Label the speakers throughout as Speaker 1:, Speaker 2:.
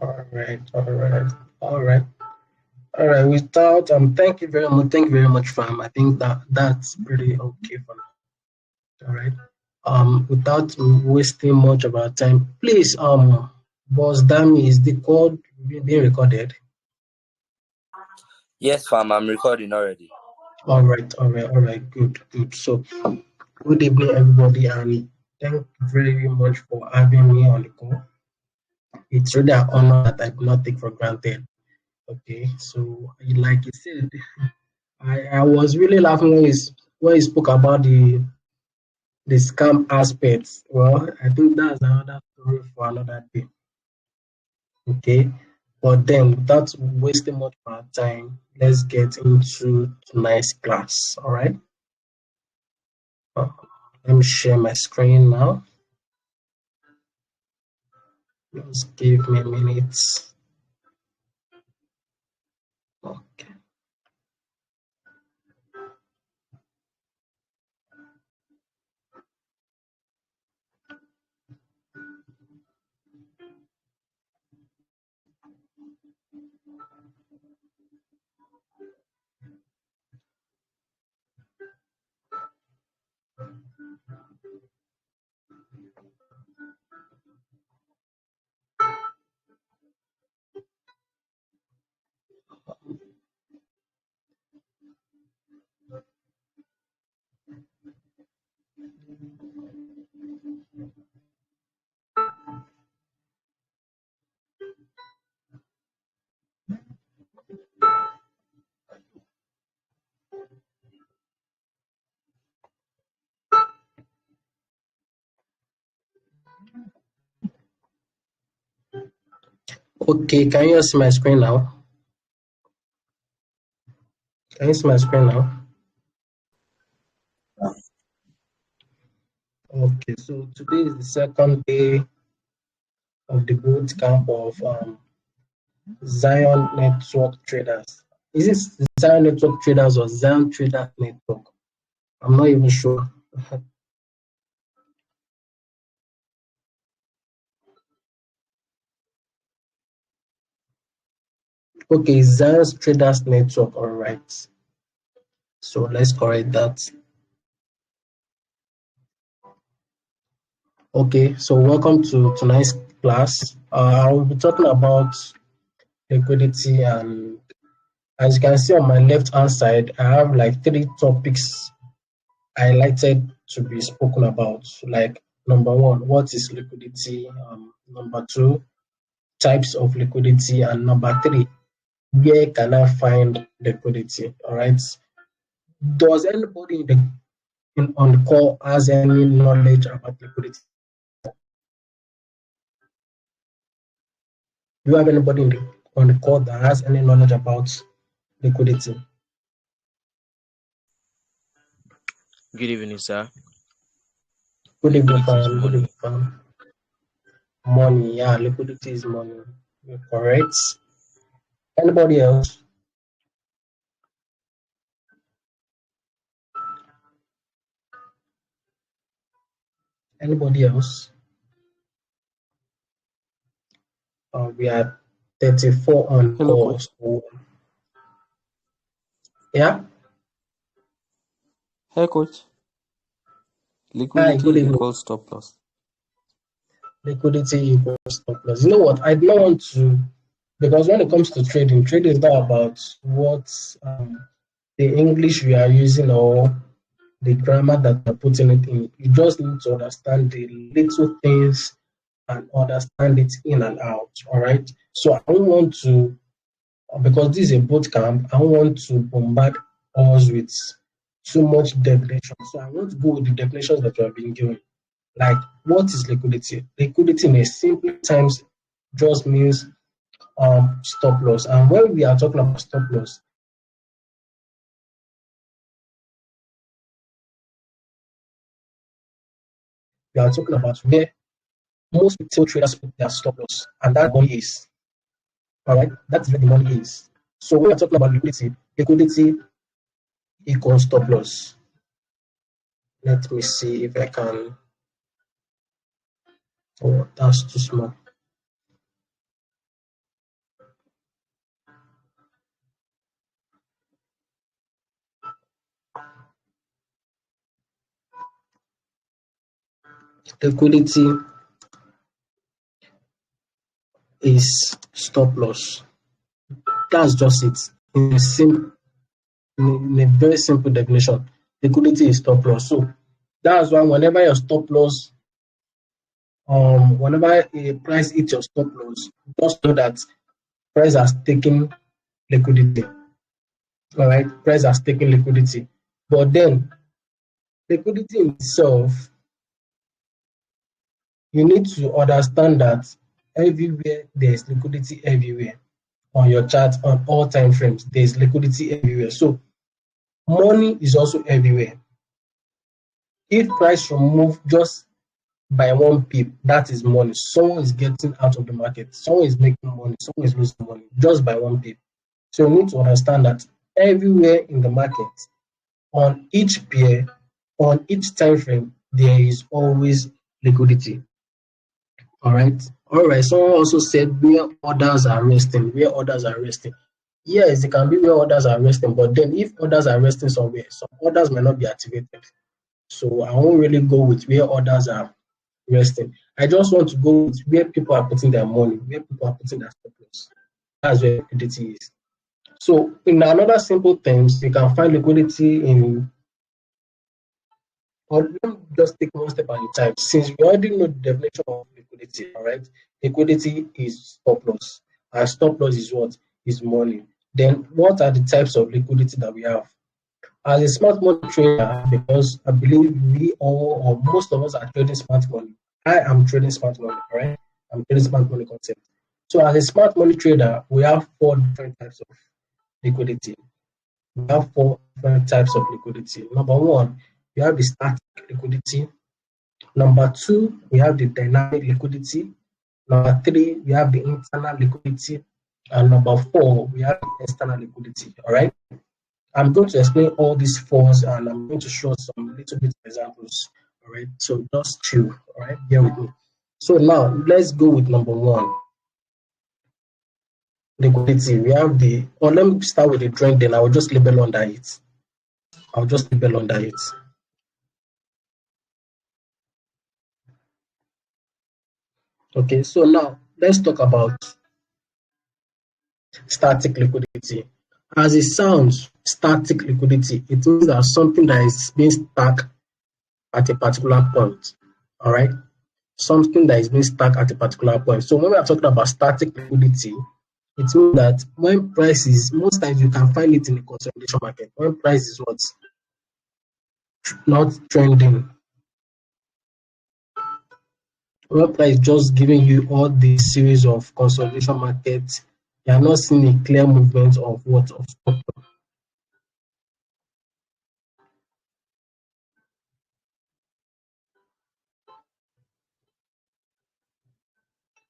Speaker 1: All right, all right, all right, all right. Without thank you very much, fam. I think that's pretty okay for now. All right. Without wasting much of our time, please, boss Dami, is the call being recorded?
Speaker 2: Yes, fam, I'm recording already.
Speaker 1: All right, all right, all right. Good, good. So, good evening, everybody, and thank you very much for having me on the call. It's really an honor that I do not take for granted. Okay, so like you said, I was really laughing when he spoke about the scam aspects. Well, I think that's another story for another day. Okay, but then without wasting much of our time, let's get into tonight's class. All right. Uh, Let me share my screen now. Just give me a minute. Okay. Okay, can you see my screen now? Can you see my screen now? Okay, so today is the second day of the boot camp of Zion Network Traders. Is it Zion Network Traders or Zion Traders Network? I'm not even sure. Okay, Zion Traders Network. All right. So let's correct that. Okay, so welcome to tonight's class. I will be talking about liquidity, and as you can see on my left hand side, I have like three topics highlighted to be spoken about. Like number one, what is liquidity? Number two, types of liquidity, and number three, where can I find liquidity? All right. Does anybody on the call has any knowledge about liquidity? Do you have anybody on the call that has any knowledge about liquidity?
Speaker 3: Good evening, sir.
Speaker 1: Good evening,
Speaker 3: Liquidity is
Speaker 1: fam. Good evening,
Speaker 3: money.
Speaker 1: fam. Money, yeah, liquidity is money. You're correct. Anybody else? Anybody else? We are 34 on
Speaker 4: Hello,
Speaker 1: call.
Speaker 4: coach.
Speaker 1: So, yeah.
Speaker 4: Hey, coach.
Speaker 1: Hi, good
Speaker 4: Liquidity
Speaker 1: evening.
Speaker 4: equals stop loss.
Speaker 1: Liquidity equals stop loss. You know what? I don't want to, because when it comes to trading, trading is not about what the English we are using or the grammar that we're putting it in. You just need to understand the little things and understand it in and out. All right. So I don't want to, because this is a boot camp, I don't want to bombard us with too much definition. So I want to go with the definitions that we have been given. Like, what is liquidity? Liquidity in a simple terms just means stop loss. And when we are talking about stop loss, we are talking about where most retail traders put their stop loss, and that money is. All right, that's where the money is. So when we're talking about liquidity, liquidity equals stop loss. Let me see if I can. Oh, that's too small. Liquidity is stop loss. That's just it. In a very simple definition, liquidity is stop loss. So that's why whenever your stop loss, whenever a price hits your stop loss, just know that price has taken liquidity. All right, price has taken liquidity. But then liquidity in itself, you need to understand that everywhere there is liquidity everywhere. On your chart, on all time frames, there is liquidity everywhere. So money is also everywhere. If price should move just by one pip, that is money. Someone is getting out of the market. Someone is making money. Someone is losing money just by one pip. So you need to understand that everywhere in the market, on each pair, on each time frame, there is always liquidity. All right. All right. Someone also said where others are resting. Where others are resting. Yes, it can be where others are resting, but then if others are resting somewhere, some others may not be activated. So I won't really go with where others are resting. I just want to go with where people are putting their money, where people are putting their stop loss. That's where liquidity is. So in another simple terms, you can find liquidity in, or let me just take one step at a time. Since we already know the definition of liquidity, all right? Liquidity is stop loss. And stop loss is what? Is money. Then what are the types of liquidity that we have? As a smart money trader, because I believe we all or most of us are trading smart money. I am trading smart money, all right? I'm trading smart money concept. So as a smart money trader, we have four different types of liquidity. We have four different types of liquidity. Number one, we have the static liquidity. Number two, we have the dynamic liquidity. Number three, we have the internal liquidity. And number four, we have the external liquidity. All right. I'm going to explain all these fours and I'm going to show some little bit of examples. All right. So just chill. All right. Bear with me. So now let's go with number one, liquidity. We have the, or let me start with the trend, then I will just label under it. I'll just label under it. Okay. So now let's talk about static liquidity. As it sounds, static liquidity, it means that something that is being stuck at a particular point. All right. Something that is being stuck at a particular point. So when we are talking about static liquidity, it means that when prices, most times you can find it in the consolidation market, when price is what? Not trending. When price is just giving you all this series of consolidation markets, you are not seeing a clear movement of what? Of stock.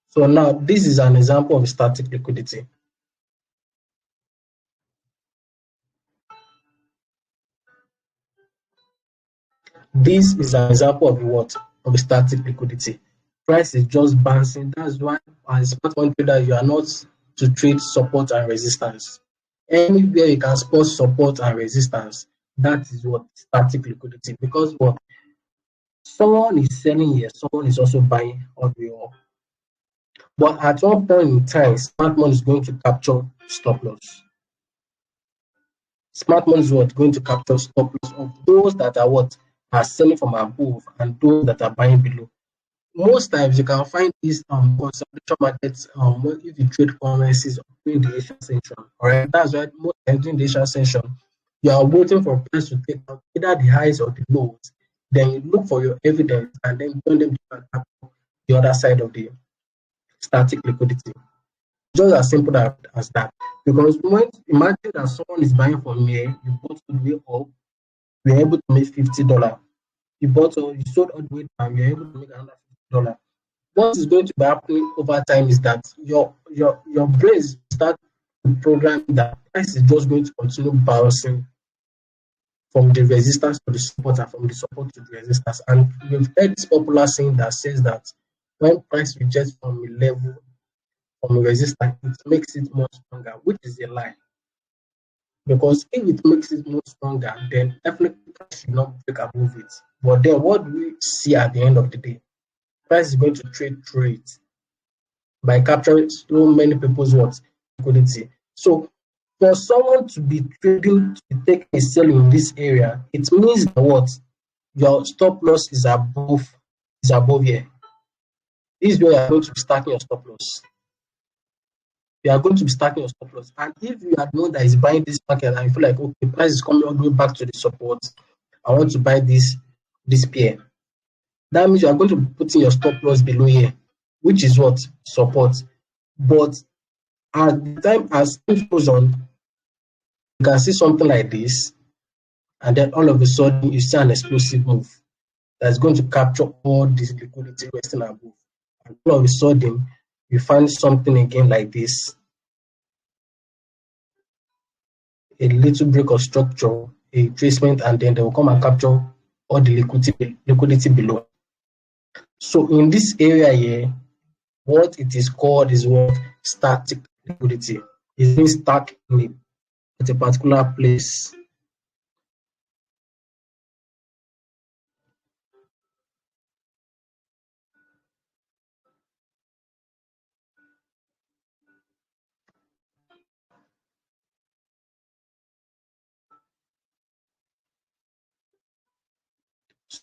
Speaker 1: So now this is an example of static liquidity. This is an example of what? Of a static liquidity. Price is just bouncing. That's why as a smart money trader, you are not to trade support and resistance. Anywhere you can spot support and resistance, that is what static liquidity. Because what? Someone is selling here, someone is also buying all the way up. But at one point in time, smart money is going to capture stop loss. Smart money is what? Going to capture stop loss of those that are what? Are selling from above and those that are buying below. Most times you can find these consolidation markets if you trade currencies during the Asian session. All right, that's why most times during the Asian session, you are waiting for price to take out either the highs or the lows. Then you look for your evidence and then turn them to the other side of the static liquidity. Just as simple as that. Because when imagine that someone is buying from here, you bought all the way up, you're able to make $50. You bought or you sold all the way down, you're able to make another $50. What is going to be happening over time is that your brain start programming that price is just going to continue bouncing from the resistance to the support and from the support to the resistance. And we've heard this popular saying that says that when price rejects from a level, from a resistance, it makes it more stronger, which is a lie. Because if it makes it more stronger, then definitely price should not break above it. But then what do we see at the end of the day? price is going to trade through it by capturing so many people's what liquidity. So for someone to be trading to be taking a sell in this area, it means that what your stop loss is above here. This is where you are going to be stacking your stop loss. You are going to be stacking your stop loss. And if you are the one that is buying this market and you feel like okay, price is coming all the way back to the support, I want to buy this pair. That means you are going to be putting your stop loss below here, which is what support. But at the time as time goes on, you can see something like this, and then all of a sudden you see an explosive move that's going to capture all this liquidity resting above. And all of a sudden, you find something again like this, a little break of structure, a tracement, and then they will come and capture all the liquidity below. So in this area here, what it is called is what static liquidity. It's being stuck at a particular place.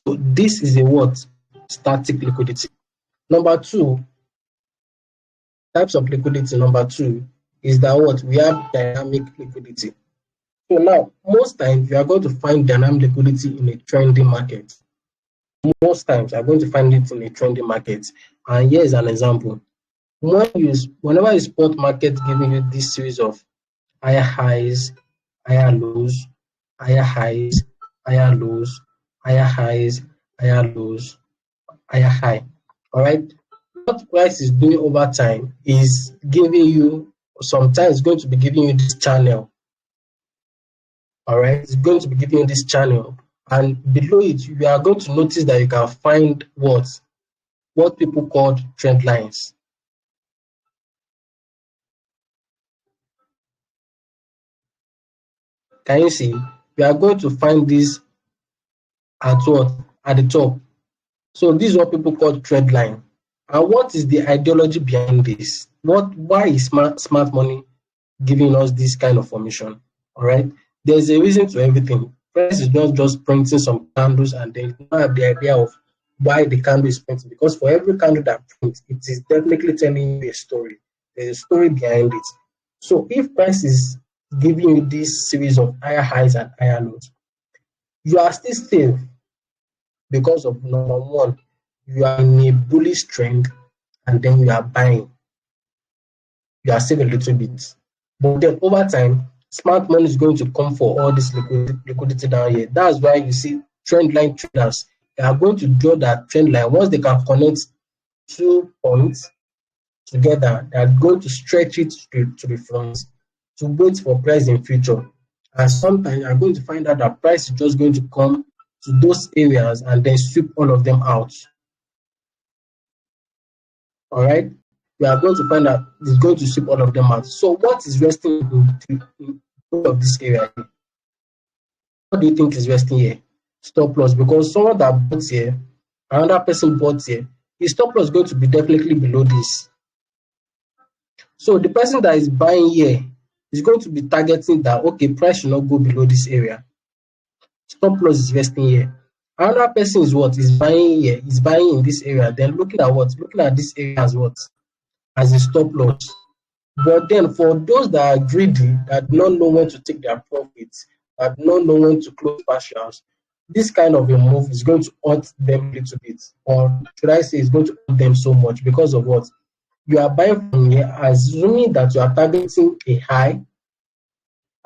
Speaker 1: So this is a what? Static liquidity. Number two, types of liquidity. Number two is that what? We have dynamic liquidity. So now, most times you are going to find dynamic liquidity in a trending market. Most times you are going to find it in a trending market. And here is an example. Whenever you spot market giving you this series of higher highs, higher lows, higher highs, higher lows, higher highs, higher lows, higher high. All right. What price is doing over time is giving you, sometimes going to be giving you this channel. All right. It's going to be giving you this channel. And below it, you are going to notice that you can find what people call trend lines. Can you see? We are going to find this at what? At the top. So this is what people call trend line. And what is the ideology behind this? Why is smart money giving us this kind of formation? All right. There's a reason to everything. Price is not just printing some candles and then you don't have the idea of why the candle is printing. Because for every candle that prints, it is definitely telling you a story. There's a story behind it. So if price is giving you this series of higher highs and higher lows, you are still safe because of number one, you are in a bullish trend and then you are buying. You are saving a little bit. But then over time, smart money is going to come for all this liquidity down here. That's why you see trend line traders, they are going to draw that trend line. Once they can connect 2 points together, they are going to stretch it to the front to wait for price in future. And sometimes you are going to find out that price is just going to come to those areas and then sweep all of them out. All right, we are going to find out it's going to sweep all of them out. So what is resting in all of this area? What do you think is resting here? Stop loss, because someone that bought here, another person bought here, his stop loss is going to be definitely below this. So the person that is buying here is going to be targeting that, okay, price should not go below this area. Stop loss is resting here. Another person is what? Is buying here, is buying in this area, then looking at what? Looking at this area as what? As a stop loss. But then for those that are greedy, that do not know when to take their profits, that do not know when to close partials, this kind of a move is going to hurt them a little bit. Or should I say it's going to hurt them so much because of what? You are buying from here, assuming that you are targeting a high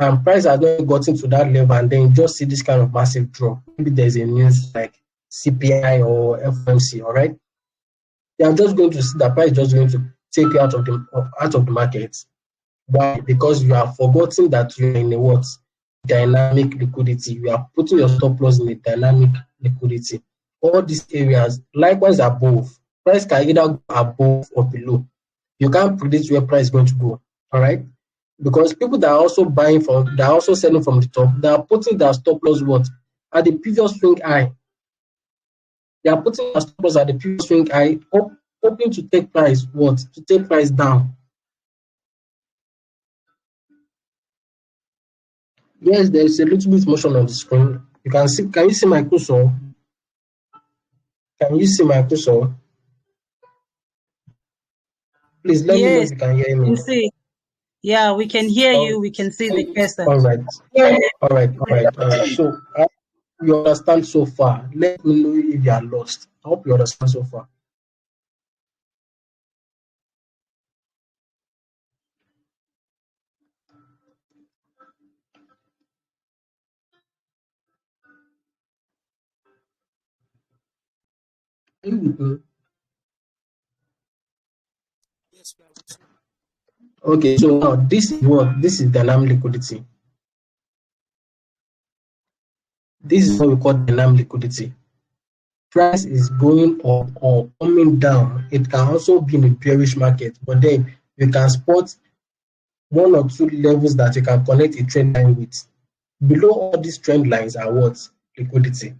Speaker 1: and price has not gotten to that level, and then you just see this kind of massive drop. Maybe there's a news like CPI or FOMC, all right? They are just going to see that price is just going to take you out of the market. Why? Because you have forgotten that you are in a what? Dynamic liquidity. You are putting your stop loss in a dynamic liquidity. All these areas, likewise above. Price can either go above or below. You can't predict where price is going to go. All right? Because people that are also buying from, they are also selling from the top, they are putting their stop loss what? At the previous swing high. They are putting their stop loss at the previous swing high, hoping to take price what? To take price down. Yes, there is a little bit motion on the screen. You can see. Can you see my cursor? Can you see my cursor? Please let me know if
Speaker 4: Yes,
Speaker 1: you can hear
Speaker 4: we
Speaker 1: me.
Speaker 4: can see. Yeah, we can hear you.
Speaker 1: Oh,
Speaker 4: We can see the cursor.
Speaker 1: all right, all right. So you understand so far. Let me know if you are lost. I hope you understand so far. Are you with me? Okay, so now this is what? This is dynamic liquidity. This is what we call dynamic liquidity. Price is going up or coming down. It can also be in a bearish market, but then you can spot one or two levels that you can connect a trend line with. Below all these trend lines are what? Liquidity.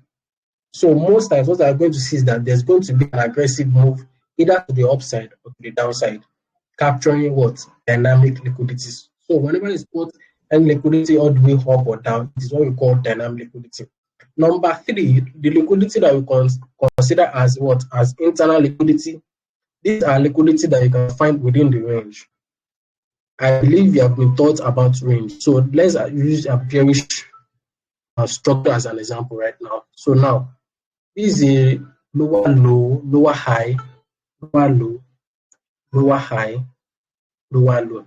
Speaker 1: So most times what I'm going to see is that there's going to be an aggressive move either to the upside or to the downside, capturing what? Dynamic liquidities. So whenever you spot any liquidity all the way up or down, it is what we call dynamic liquidity. Number three, the liquidity that we consider as what? As internal liquidity. These are liquidity that you can find within the range. I believe you have been taught about range. So let's use a bearish structure as an example right now. So now, this is a lower low, lower high, lower low, lower high, lower low.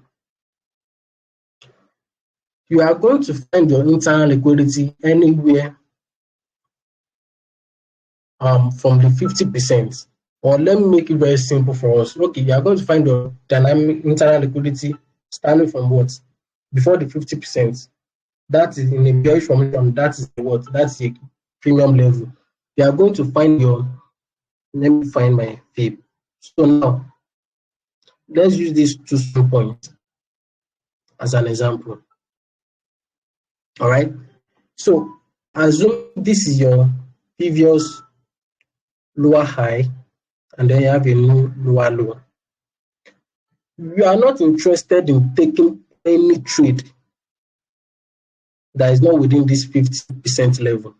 Speaker 1: You are going to find your internal liquidity anywhere from the 50%. Or let me make it very simple for us. Okay, you are going to find your dynamic internal liquidity starting from what? Before the 50%. That is in a bearish formation. That is what? That's a premium level. You are going to find your. Let me find my fib. So now let's use these two swing points as an example. All right. So assume this is your previous lower high, and then you have a new lower low. You are not interested in taking any trade that is not within this 50% level.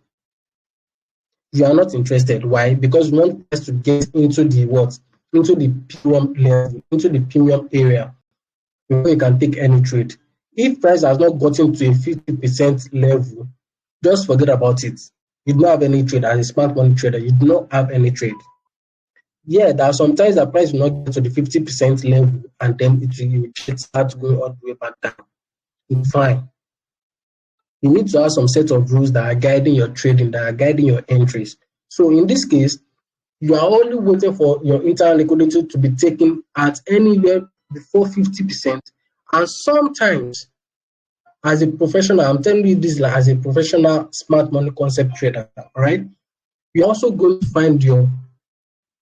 Speaker 1: You are not interested. Why? Because you want us to get into the what? Into the premium level, into the premium area before you can take any trade. If price has not gotten to a 50% level, just forget about it. You do not have any trade as a smart money trader. You do not have any trade. Yeah, there are sometimes the price will not get to the 50% level and then it will start going all the way back down. It's fine. You need to have some set of rules that are guiding your trading, that are guiding your entries. So in this case, you are only waiting for your internal liquidity to be taken at anywhere before 50%. And sometimes, as a professional, I'm telling you this like as a professional smart money concept trader, all right? You're also going to find your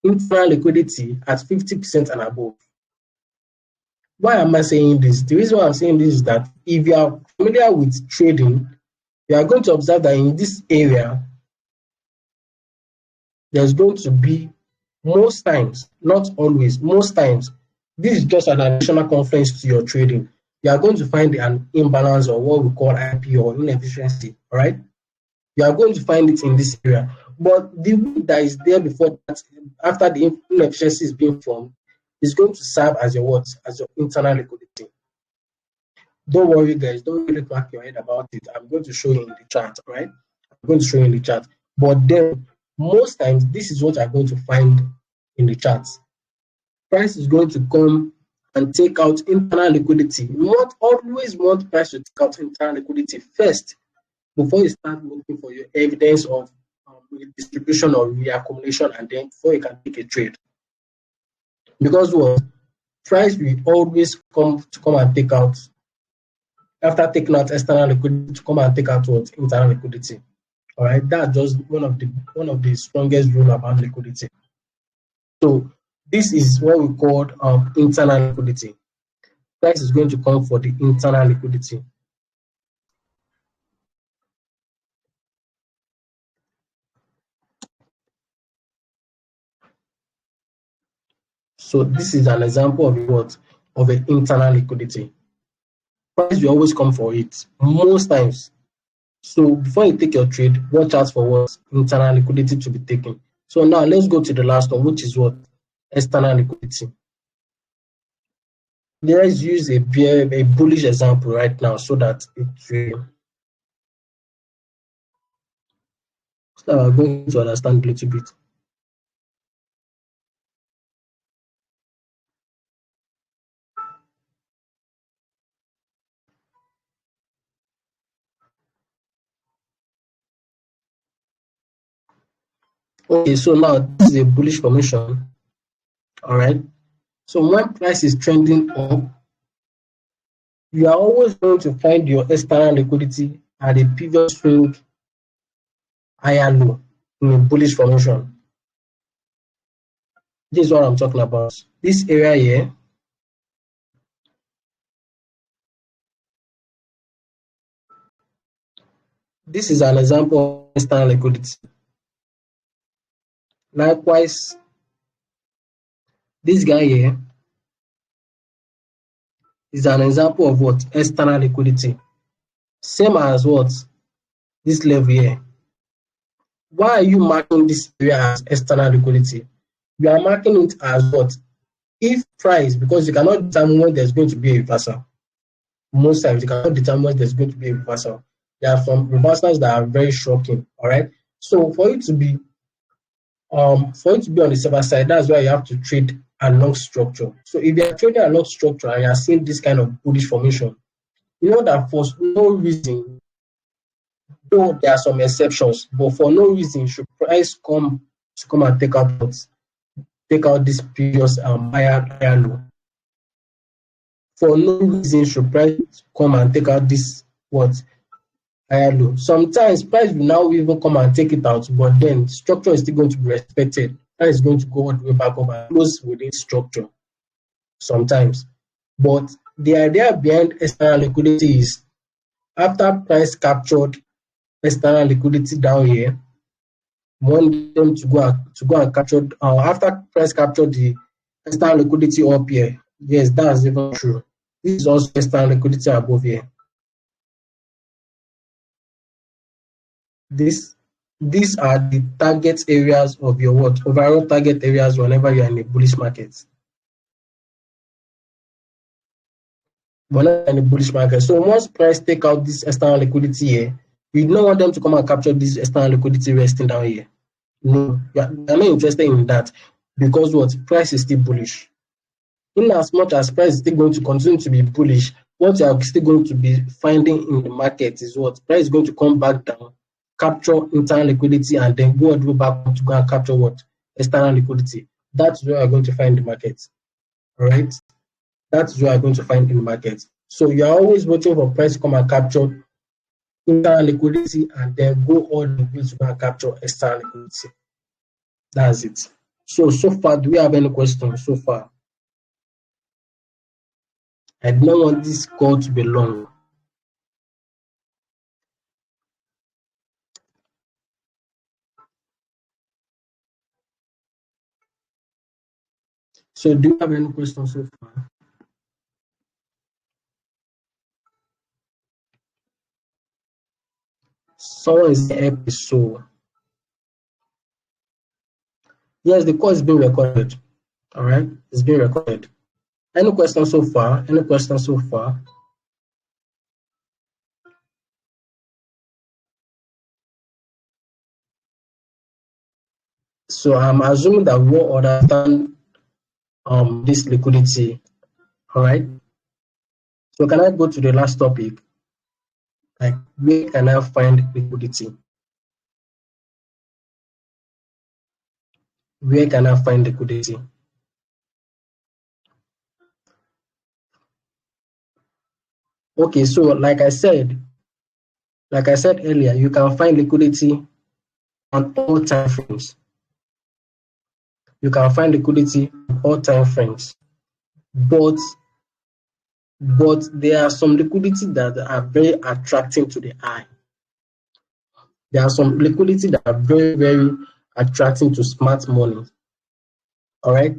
Speaker 1: internal liquidity at 50% and above. Why am I saying this? The reason why I'm saying this is that if you are familiar with trading, you are going to observe that in this area, there's going to be most times, not always, most times, this is just an additional confluence to your trading. You are going to find an imbalance or what we call IP or inefficiency, all right? You are going to find it in this area. But the week that is there before that, after the inefficiency is being formed, is going to serve as your what? As your internal liquidity. Don't worry, guys. Don't really crack your head about it. I'm going to show you in the chat, right? I'm going to show you in the chat. But then, most times, this is what I'm going to find in the chat. Price is going to come and take out internal liquidity. You want always want price to take out internal liquidity first before you start looking for your evidence of distribution or reaccumulation, and then before you can take a trade. Because what price will always come and take out after taking out external liquidity to come and take out what internal liquidity. All right, that's just one of the strongest rule about liquidity. So this is what we call internal liquidity. Price is going to come for the internal liquidity. So this is an example of what? Of an internal liquidity. Price will always come for it most times. So before you take your trade, watch out for what? Internal liquidity to be taken. So now let's go to the last one, which is what? External liquidity. Let's use a bullish example right now so that we're going to understand a little bit. Okay, so now this is a bullish formation. All right. So when price is trending up, you are always going to find your external liquidity at a previous swing higher low in a bullish formation. This is what I'm talking about. This area here, this is an example of external liquidity. Likewise, this guy here is an example of what? External liquidity. Same as what? This level here. Why are you marking this area as external liquidity? You are marking it as what? If price, because you cannot determine when there's going to be a reversal. Most times you cannot determine when there's going to be a reversal. There are some reversals that are very shocking. All right. So for you to be on the safer side, that's why you have to trade along structure. So if you are trading along structure and you are seeing this kind of bullish formation, you know that for no reason, though there are some exceptions, but for no reason should price come and take out this previous higher low. For no reason should price come and take out this higher low. Sometimes price will now even come and take it out, but then structure is still going to be respected. Price is going to go all the way back up and close within structure sometimes. But the idea behind external liquidity is after price captured external liquidity down here, we want them to go and capture after price captured the external liquidity up here. Yes, that's even true. This is also external liquidity above here. These are the target areas of your overall target areas whenever you are in a bullish market. So once price take out this external liquidity here, you don't want them to come and capture this external liquidity resting down here. No, you're not interested in that because price is still bullish. In as much as price is still going to continue to be bullish, what you are still going to be finding in the market is price is going to come back down, capture internal liquidity, and then go back to go and capture external liquidity. That's where you're going to find the market. All right, that's where you're going to find in the market. So you're always waiting for price to come and capture internal liquidity and then go all the way to go and capture external liquidity. That's it. So far, do we have any questions so far? I don't want this call to be long. So do you have any questions so far? Someone is episode. Yes, the call is being recorded. All right, it's being recorded. Any questions so far? Any questions so far? So I'm assuming that we all understand this liquidity. All right. So can I go to the last topic? Like, where can I find liquidity? Where can I find liquidity? Okay, so like I said earlier, you can find liquidity on all time frames. You can find liquidity on all time frames, but there are some liquidity that are very attracting to the eye. There are some liquidity that are very, very attracting to smart money. All right.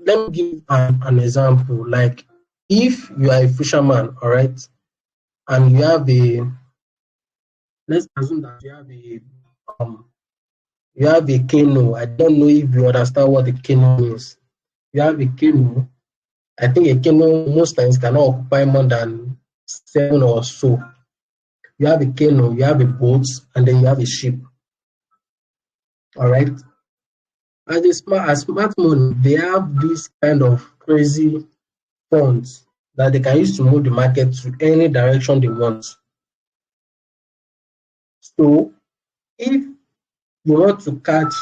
Speaker 1: let me give an example. Like if you are a fisherman, all right, and you have a, let's assume that um you have a canoe. I don't know if you understand what a canoe means. You have a canoe. I think a canoe most times cannot occupy more than 7 or so. You have a canoe, you have a boat, and then you have a ship. All right. As smart money, they have this kind of crazy funds that they can use to move the market to any direction they want. So if you want to catch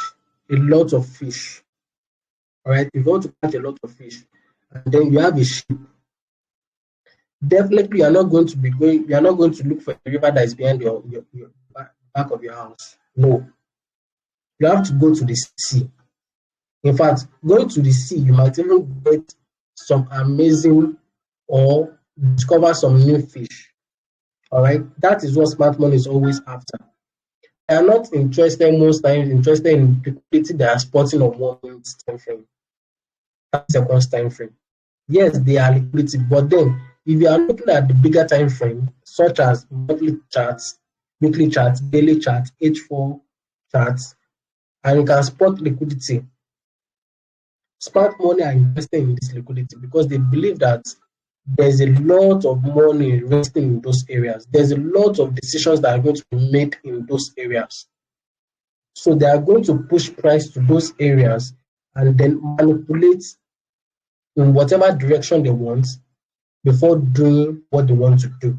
Speaker 1: a lot of fish, all right, if you want to catch a lot of fish, and then you have a ship, definitely you are not going to look for a river that is behind your back of your house. No, you have to go to the sea. In fact, going to the sea, you might even get some amazing or discover some new fish. All right, that is what smart money is always after. They are not interested most times interested in liquidity that are spotting on 1 minute time frame, 30 seconds time frame. Yes, they are liquidity, but then if you are looking at the bigger time frame, such as monthly charts, weekly charts, daily charts, H4 charts, and you can spot liquidity, smart money are invested in this liquidity because they believe that there's a lot of money investing in those areas. There's a lot of decisions that are going to be made in those areas. So they are going to push price to those areas and then manipulate in whatever direction they want before doing what they want to do.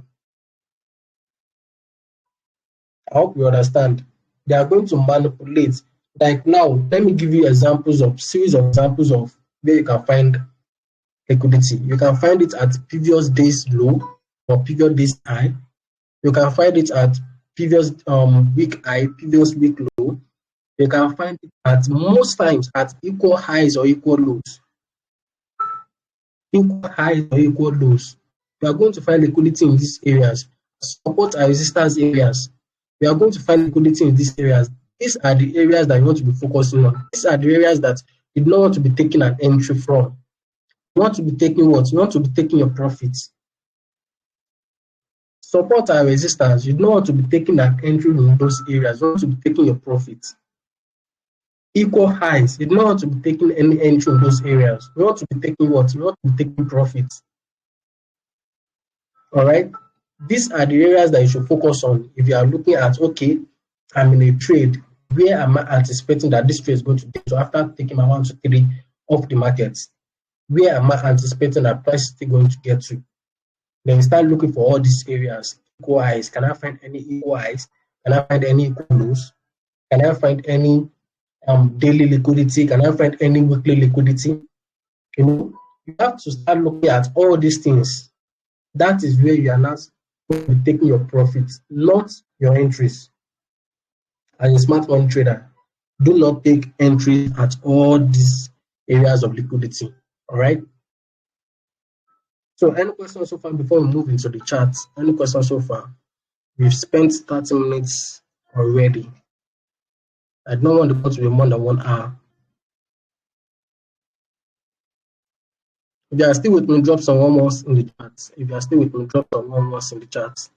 Speaker 1: I hope you understand. They are going to manipulate. Like now, let me give you series of examples of where you can find liquidity. You can find it at previous days low or previous days high. You can find it at previous week high, previous week low. You can find it at most times at equal highs or equal lows. Equal highs or equal lows. You are going to find liquidity in these areas. Support and resistance areas. You are going to find liquidity in these areas. These are the areas that you want to be focusing on. These are the areas that you don't want to be taking an entry from. You want to be taking what? You want to be taking your profits. Support and resistance, you don't want to be taking an entry in those areas. You want to be taking your profits. Equal highs, you don't want to be taking any entry in those areas. You want to be taking what? You want to be taking profits. All right. These are the areas that you should focus on if you are looking at, okay, I'm in a trade. Where am I anticipating that this trade is going to get to after taking my 1, 2, 3 off the market? Where am I anticipating that price is still going to get to? Then you start looking for all these areas. Equal highs. Can I find any equal highs? Can I find any equal lows? Can I find any daily liquidity? Can I find any weekly liquidity? You have to start looking at all these things. That is where you are not going to be taking your profits, not your entries. As a smart money trader, do not take entries at all these areas of liquidity. All right. So, any questions so far before we move into the chat? Any questions so far? We've spent 30 minutes already. I don't want the call to be more than 1 hour. If you are still with me, drop some one more in the chat. If you are still with me, drop some one more in the chat.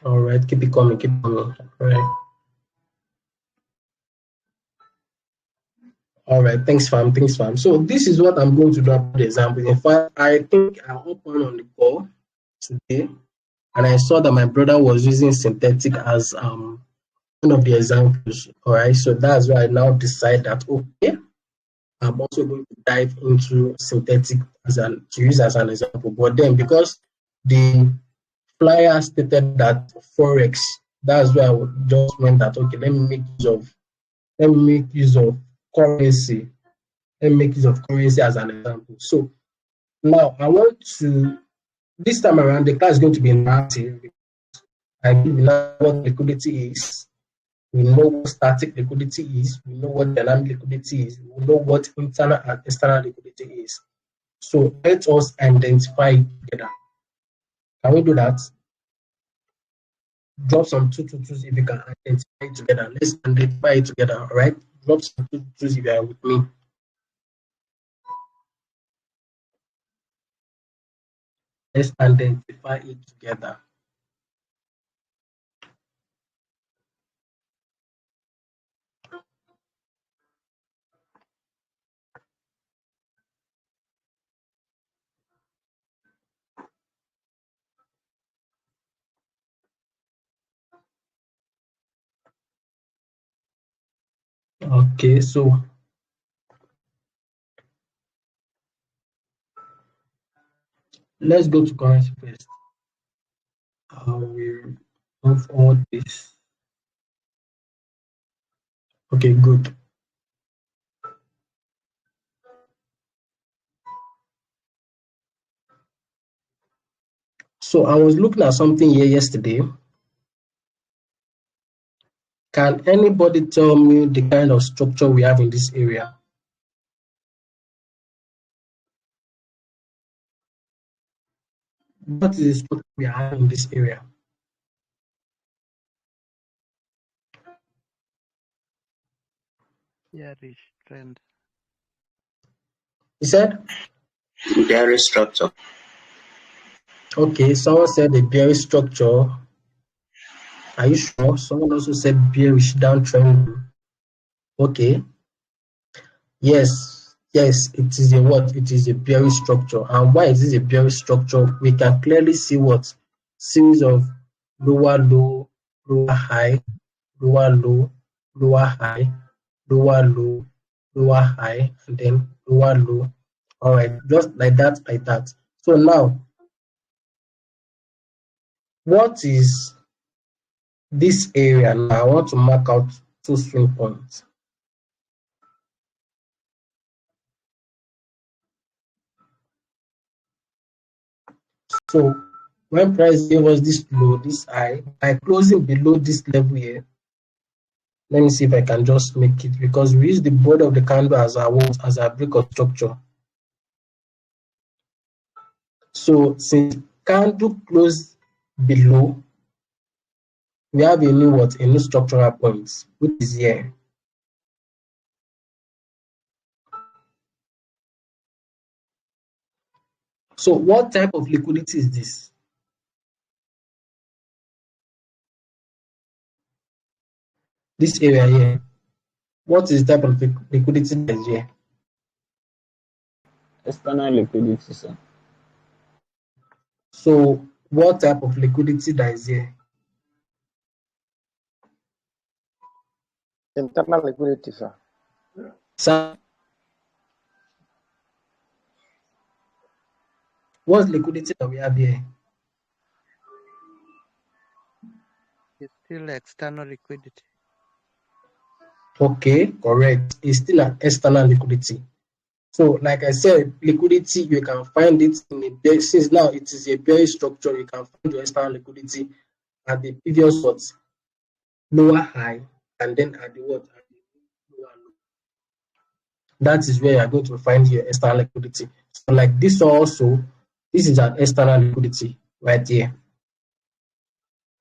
Speaker 1: All right, keep it coming, keep it coming. All right. All right, thanks, fam. Thanks, fam. So this is what I'm going to do after the example. In fact, I think I hopped on the call today, and I saw that my brother was using synthetic as one of the examples. All right, so that's why I now decide that okay, I'm also going to dive into synthetic to use as an example. But then because the flyer stated that forex, that's why I just went that okay, let me make use of currency. Let me make use of currency as an example. So now I want to, this time around the class is going to be narrative. I give you now what liquidity is. We know what static liquidity is. We know what dynamic liquidity is. We know what internal and external liquidity is. So let us identify it together. Can we do that? Drop some 222s if you can identify it together. Let's identify it together, all right? Drop some 222s if you are with me. Let's identify it together. Okay, so let's go to currency first. I will move all this. Okay, good. So I was looking at something here yesterday. Can anybody tell me the kind of structure we have in this area? What is the structure we have in this area?
Speaker 5: Bearish trend.
Speaker 1: He said?
Speaker 2: Bearish structure.
Speaker 1: Okay, someone said a bearish structure. Are you sure? Someone also said bearish downtrend. Okay. Yes, it is a what? It is a bearish structure. And why is this a bearish structure? We can clearly see what? Series of lower low, lower high, lower low, lower high, lower low, lower high, and then lower low. All right, just like that, like that. So now, what is this area? Now I want to mark out 2 swing points. So when price gave us this low, this high, by closing below this level here, let me see if I can just make it, because we use the body of the candle as our what, as our break of structure. So since candle closed below, we have a new what? A new structural point, which is here. So what type of liquidity is this? This area here. What is the type of liquidity that is here?
Speaker 6: External liquidity, sir.
Speaker 1: So what type of liquidity that is here?
Speaker 7: Internal liquidity, sir.
Speaker 1: Sir, what's liquidity that we have here?
Speaker 5: It's still external liquidity.
Speaker 1: Okay, correct. It's still an external liquidity. So, like I said, liquidity, you can find it in a bear, since now it is a bearish structure, you can find your external liquidity at the previous what? Lower high, and then at the what? At the lower low. That is where you are going to find your external liquidity. So, like this also, this is an external liquidity right here.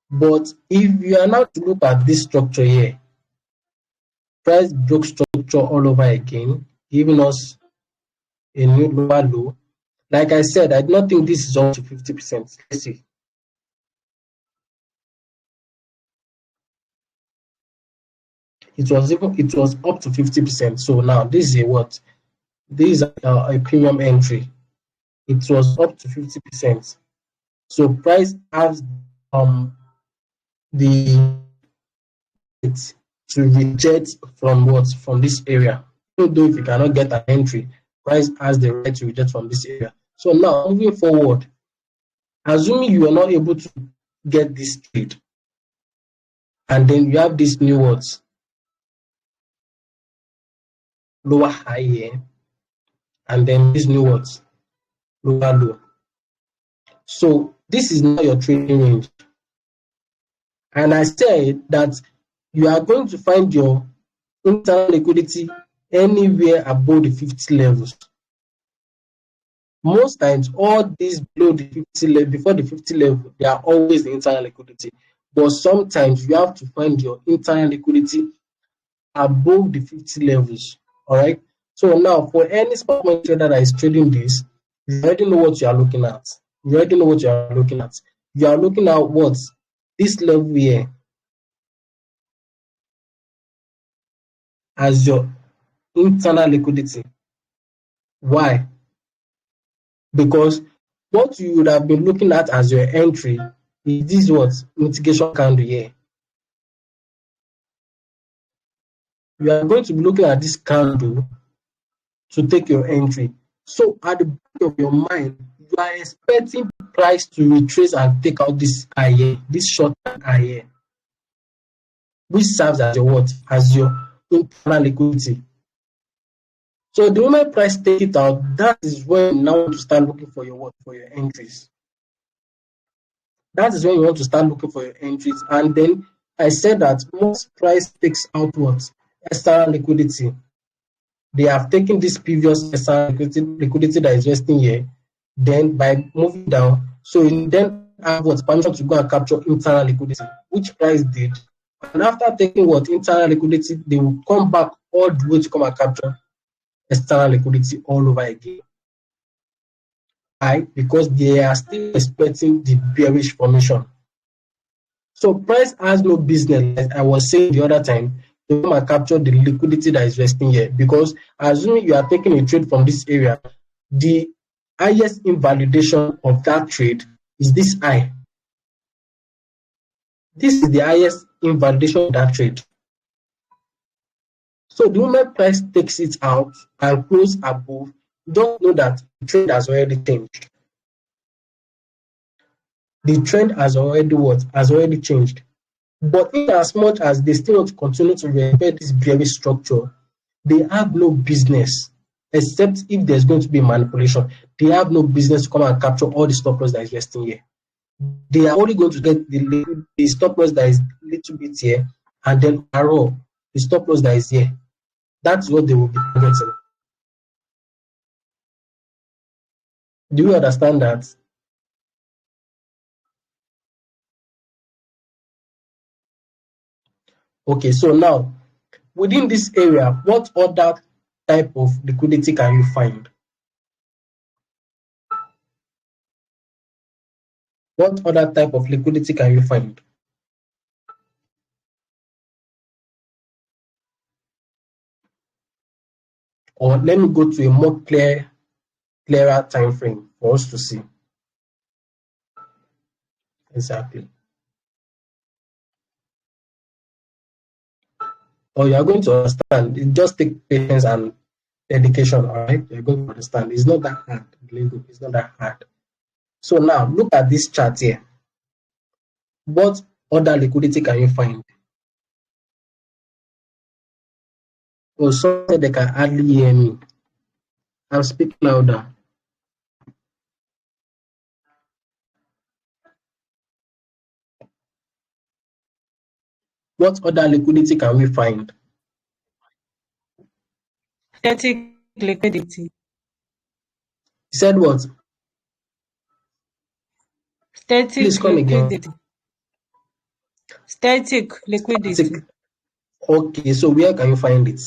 Speaker 1: But if you are now to look at this structure here, price broke structure all over again, giving us a new lower low. Like I said, I do not think this is up to 50%. Let's see. It was up to 50%. So now this is a what? This is a premium entry. It was up to 50%. So price has the to reject from what? From this area. Even though if you cannot get an entry, price has the right to reject from this area. So now moving forward, assuming you are not able to get this trade, and then you have this new words lower high here, and then this new words lower low. So this is not your trading range. And I said that you are going to find your internal liquidity anywhere above the 50 levels. Most times, all these below the 50 level, before the 50 level, they are always the internal liquidity. But sometimes you have to find your internal liquidity above the 50 levels. All right. So now for any spot market trader that is trading this, you already know what you are looking at. You already know what you are looking at. You are looking at what? This level here as your internal liquidity. Why? Because what you would have been looking at as your entry is this what? Mitigation candle here. You are going to be looking at this candle to take your entry. So at the back of your mind, you are expecting price to retrace and take out this high here, this short high here, which serves as your what? As your internal liquidity. So the moment price take it out, that is when you now want to start looking for your what? For your entries. That is when you want to start looking for your entries. And then I said that most price takes out what? External liquidity. They have taken this previous external liquidity that is resting here, then by moving down, so you then have what? Permission to go and capture internal liquidity, which price did. And after taking what? Internal liquidity, they will come back all the way to come and capture external liquidity all over again. Why? Because they are still expecting the bearish formation. So price has no business, as I was saying the other time, to come and capture the liquidity that is resting here. Because assuming you are taking a trade from this area, the highest invalidation of that trade is this high. This is the highest invalidation of that trade. So the moment price takes it out and close above, don't know that the trend has already changed. The trend has already what? Has already changed. But in as much as they still want to continue to repair this bearish structure, they have no business, except if there's going to be manipulation. They have no business to come and capture all the stop loss that is resting here. They are only going to get the stop loss that is little bit here, and then the stop loss that is here. That's what they will be targeting. Do you understand that? Okay, so now within this area, what other type of liquidity can you find? What other type of liquidity can you find? Or let me go to a more clearer time frame for us to see. Exactly. Or you are going to understand. It just takes patience and dedication, all right? You're going to understand. It's not that hard. It's not that hard. So now, look at this chart here. What other liquidity can you find? Oh, some said they can hardly hear me. I'm speaking louder. What other liquidity can we find?
Speaker 4: Static liquidity.
Speaker 1: You said what?
Speaker 4: Static
Speaker 1: Please come
Speaker 4: liquidity.
Speaker 1: again.
Speaker 4: Static liquidity.
Speaker 1: Okay, so where can you find it?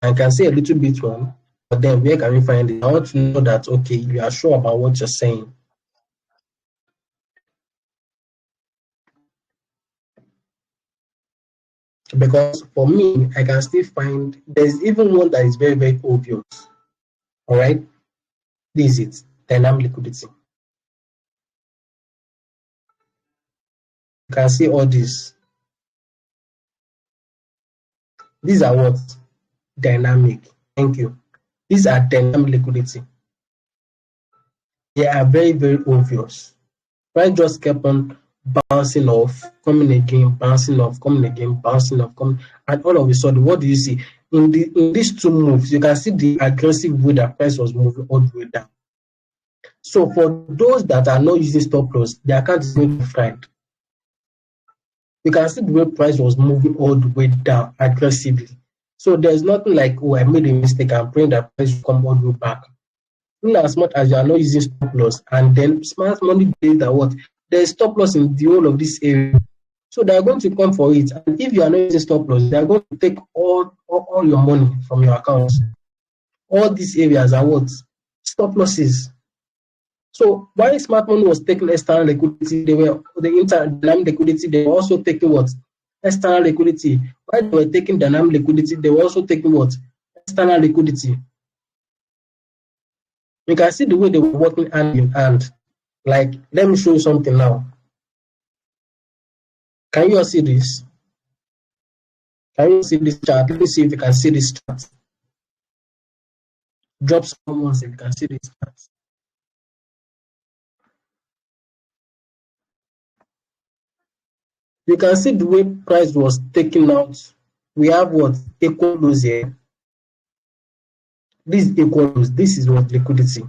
Speaker 1: I can say a little bit one, but then where can we find it? I want to know that, okay, you are sure about what you're saying. Because for me, I can still find, there's even one that is very, very obvious. All right? This is it, dynamic liquidity. You can see all these. These are what? Dynamic. Thank you. These are dynamic liquidity. They are very, very obvious. Price just kept on bouncing off, coming again, bouncing off, coming again, bouncing off, coming, and all of a sudden, what do you see? In these two moves, you can see the aggressive way that price was moving all the way down. So for those that are not using stop loss, their account is going to fried. You can see the way price was moving all the way down aggressively. So there's nothing like, oh, I made a mistake, I'm praying that price will come all the way back. in as much as you are not using stop loss, and then smart money believes that what there is stop loss in the whole of this area. So they are going to come for it. And if you are not using stop loss, they are going to take all your money from your account. All these areas are what? Stop losses. So while smart money was taking external liquidity, they were the dynamic liquidity, they were also taking what? External liquidity. While they were taking dynamic liquidity, they were also taking what? External liquidity. You can see the way they were working hand in hand. Like, let me show you something now. Can you all see this? Can you see this chart? Let me see if you can see this chart. Drop someone so you can see this chart. You can see the way price was taken out. We have what? Equal lows here. This is equal lows. This is what? Liquidity.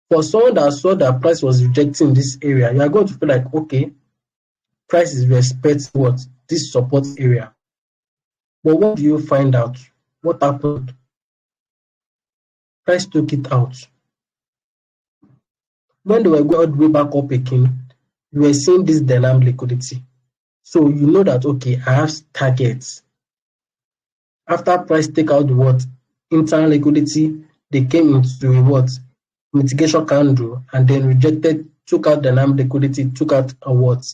Speaker 1: For someone that saw that price was rejecting this area, you are going to feel like, okay, price is respecting what? This support area. But what do you find out? What happened? Price took it out. When they were going all the way back up again, you were seeing this dynamic liquidity. So you know that, okay, I have targets. After price take out what? Internal liquidity, they came into a what? Mitigation candle, and then rejected, took out dynamic liquidity, took out a what?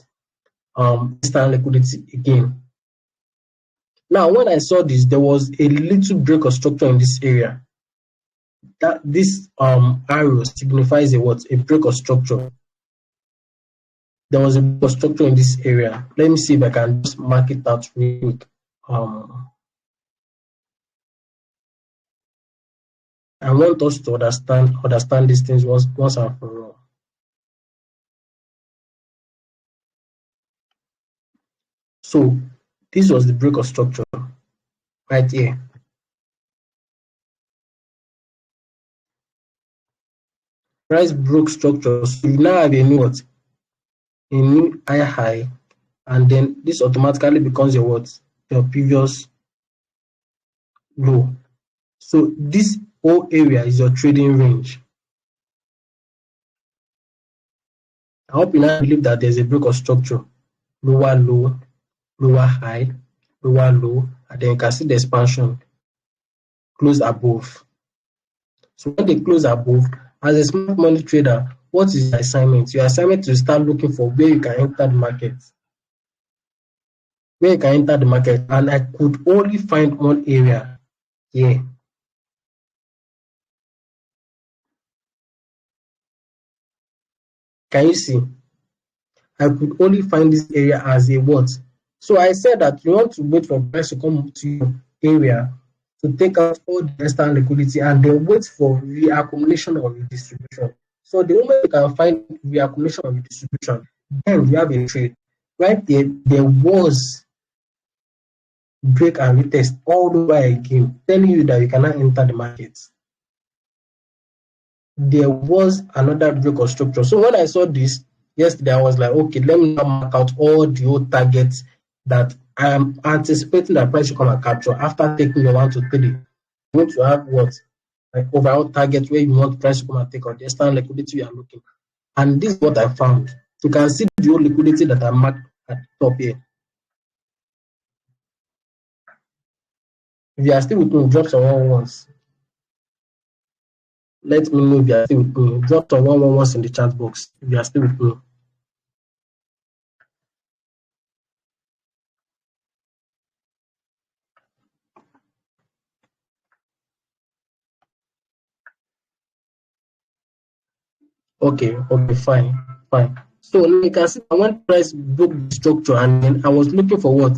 Speaker 1: External liquidity again. Now, when I saw this, there was a little break of structure in this area. That this arrow signifies a what? A break of structure. There was a break of structure in this area. Let me see if I can just mark it out real quick. I want us to understand these things once and for all. So this was the break of structure right here. Price broke structure, so you now have a new what? A new high, and then this automatically becomes your what? Your previous low. So this whole area is your trading range. I hope you now believe that there's a break of structure. Lower low, lower high, lower low, and then you can see the expansion. Close above. So when they close above, as a smart money trader, what is your assignment? Your assignment is to start looking for where you can enter the market. Where you can enter the market. And I could only find one area here. Can you see? I could only find this area as a what? So I said that you want to wait for price to come to your area to take out all the external liquidity and then wait for reaccumulation or redistribution. So the moment you can find reaccumulation or redistribution, then you have a trade. Right there, there was break and retest all over again, telling you that you cannot enter the market. There was another break of structure. So when I saw this yesterday, I was like, okay, let me now mark out all the old targets that I am anticipating that price should come and capture after taking the 1 to 3. You need to have what? Like overall target where you want price to come and take out the external liquidity you are looking. And this is what I found. You can see the old liquidity that I marked at the top here. If you are still with me, drop some 111s. Let me know if you are still with me. Drop some 111s in the chat box if you are still with me. Okay, fine. So you can see when price broke the structure, and then I was looking for what?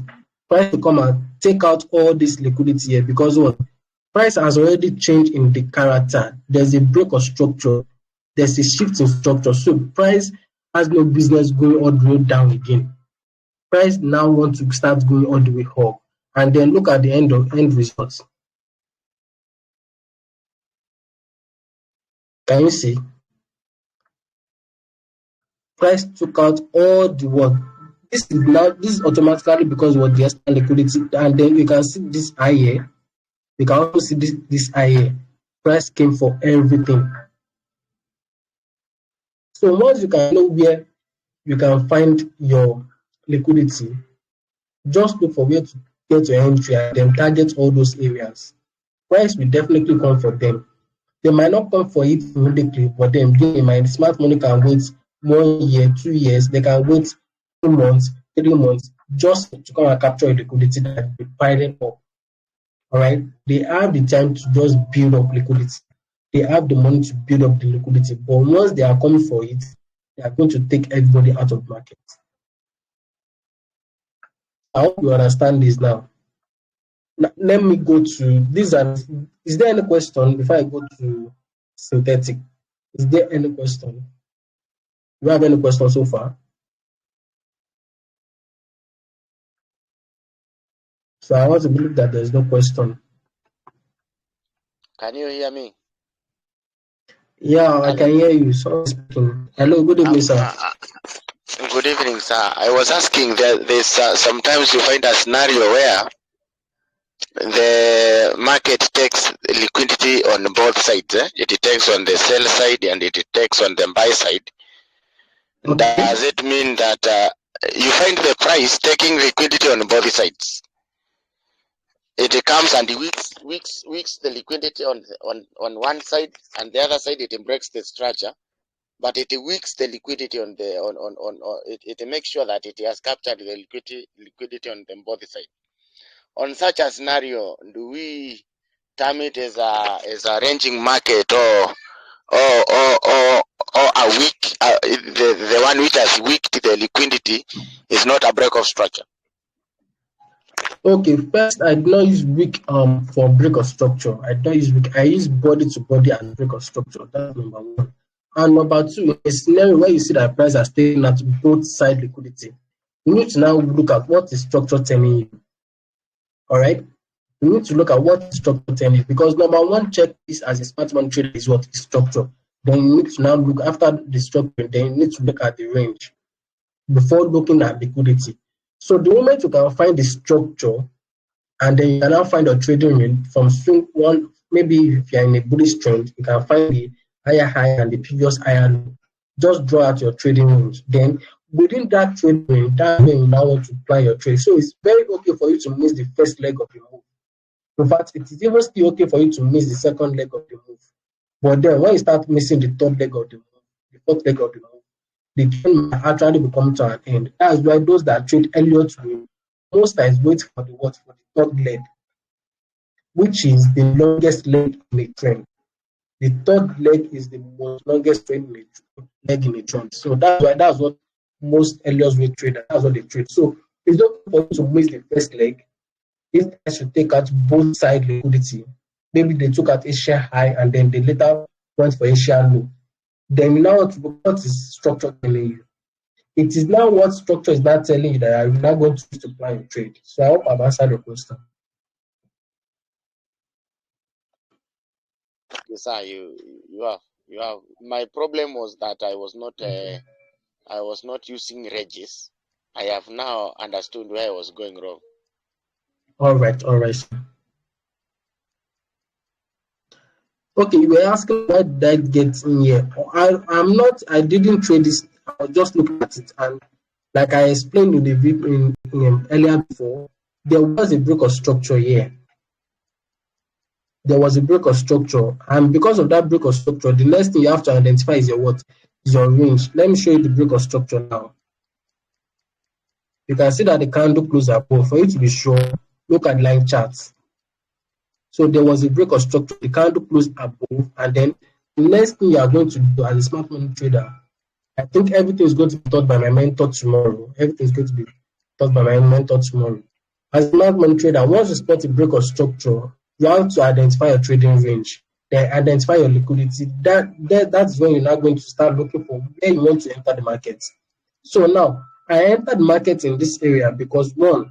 Speaker 1: Price to come and take out all this liquidity here, because what? Price has already changed in the character. There's a break of structure. There's a shift in structure. So price has no business going all the way down again. Price now wants to start going all the way up. And then look at the end results. Can you see? Price took out all the what? This is automatically because what the external liquidity, and then you can see this high here. You can also see this high here. Price came for everything. So once you can know where you can find your liquidity, just look for where to get your entry and then target all those areas. Price will definitely come for them. They might not come for it immediately, but then bear in mind, smart money can wait 1 year, 2 years, they can wait 2 months, 3 months, just to come and capture a liquidity that they piling up. All right. They have the time to just build up liquidity. They have the money to build up the liquidity. But once they are coming for it, they are going to take everybody out of the market. I hope you understand this now. Let me go to this. Is there any question before I go to synthetic? Is there any question? Do you have any question so far? So I want to believe that there is no question.
Speaker 6: Can you hear me?
Speaker 1: Yeah, I can hear you. Someone speaking. Hello, good evening, sir.
Speaker 6: Good evening, sir. I was asking that there's sometimes you find a scenario where the market takes liquidity on both sides. It takes on the sell side and it takes on the buy side.
Speaker 1: Okay.
Speaker 6: Does it mean that you find the price taking liquidity on both sides? It comes and weaks the liquidity on one side, and the other side it breaks the structure, but it weaks the liquidity on the it makes sure that it has captured the liquidity on them both sides. On such a scenario, do we term it as a ranging market or a weak the one which has weakened the liquidity is not a break of structure?
Speaker 1: Okay, first I do not use weak for break of structure. I don't use weak. I use body to body as break of structure. That's number one. And number two, in a scenario where you see that price are staying at both side liquidity, you need to now look at what is structure telling you. All right. You need to look at what is structure telling you, because number one, check this as a smart money trader is what is structure. Then you need to now look after the structure. Then you need to look at the range before looking at liquidity. So the moment you can find the structure, and then you can now find a trading range from swing one. Maybe if you're in a bullish trend, you can find the higher high and the previous higher low. Just draw out your trading range. Then within that trading range, that's when you now want to plan your trade. So it's very okay for you to miss the first leg of the move. In fact, it is even still okay for you to miss the second leg of the move. But then when you start missing the third leg of the move, the fourth leg of the move, the trend might actually become to an end. That's why those that trade Elliott wave most times wait for the what, for the third leg, which is the longest leg in a trend. The third leg is the most longest leg in a trend. So that's what most Elliott wave traders, that's what they trade. So it's not for you to miss the first leg. If they should take out both side liquidity, maybe they took out Asia high and then they later went for Asia low. Then now what is structure telling you? It is now what structure is not telling you that you're not going to use to plan your trade. So I hope I've answered your question.
Speaker 6: Yes, sir. You have. My problem was that I was not using Regis. I have now understood where I was going wrong.
Speaker 1: All right. Okay, you were asking why did I get in here? I didn't trade this. I was just looking at it, and like I explained in the video earlier before, there was a break of structure here. There was a break of structure, and because of that break of structure, the next thing you have to identify is your what? Is your range. Let me show you the break of structure now. You can see that the candle closed above. For you to be sure, look at line charts. So there was a break of structure, the candle closed above, and then the next thing you are going to do as a smart money trader, I think everything is going to be taught by my mentor tomorrow. Everything is going to be taught by my mentor tomorrow. As a smart money trader, once you spot a break of structure, you have to identify your trading range, then identify your liquidity. That's when you're now going to start looking for where you want to enter the market. So now, I entered the market in this area because one,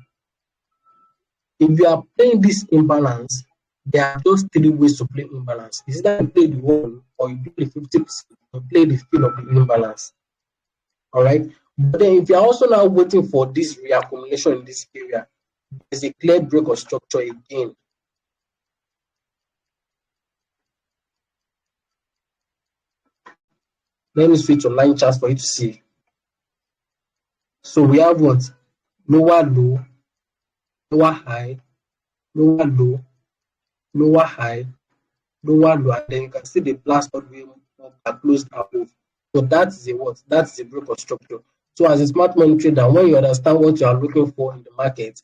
Speaker 1: if you are playing this imbalance, there are those three ways to play imbalance. Is that you play the whole or you play the 50% or play the fill of the imbalance. All right. But then if you're also now waiting for this reaccumulation in this area, there's a clear break of structure again. Let me switch to line charts for you to see. So we have what? Lower low, lower high, lower low, lower high, lower low, and then you can see the blast all the way up and closed above. So that is a what? That is a broker structure. So as a smart money trader, when you understand what you are looking for in the market,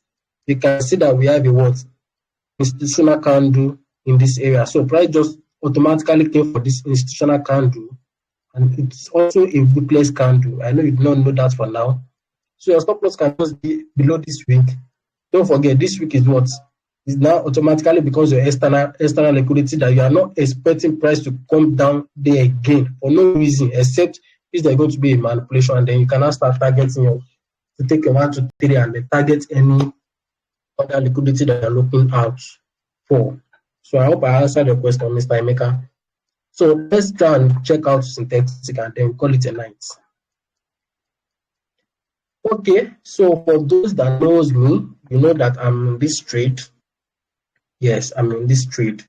Speaker 1: you can see that we have a what? Institutional candle in this area. So price just automatically came for this institutional candle, and it's also a weekless candle. I know you do not know that for now. So your stop loss can just be below this week. Don't forget, this week is what? Is now automatically because of external liquidity that you are not expecting price to come down there again for no reason except if there's going to be a manipulation, and then you cannot start targeting to take your 1, 2, 3 and then target any other liquidity that you're looking out for. So I hope I answered your question, Mr. Emeka. So let's try and check out synthetic and then call it a night. Okay, so for those that knows me, you know that I'm in this trade. Yes, I'm in this trade.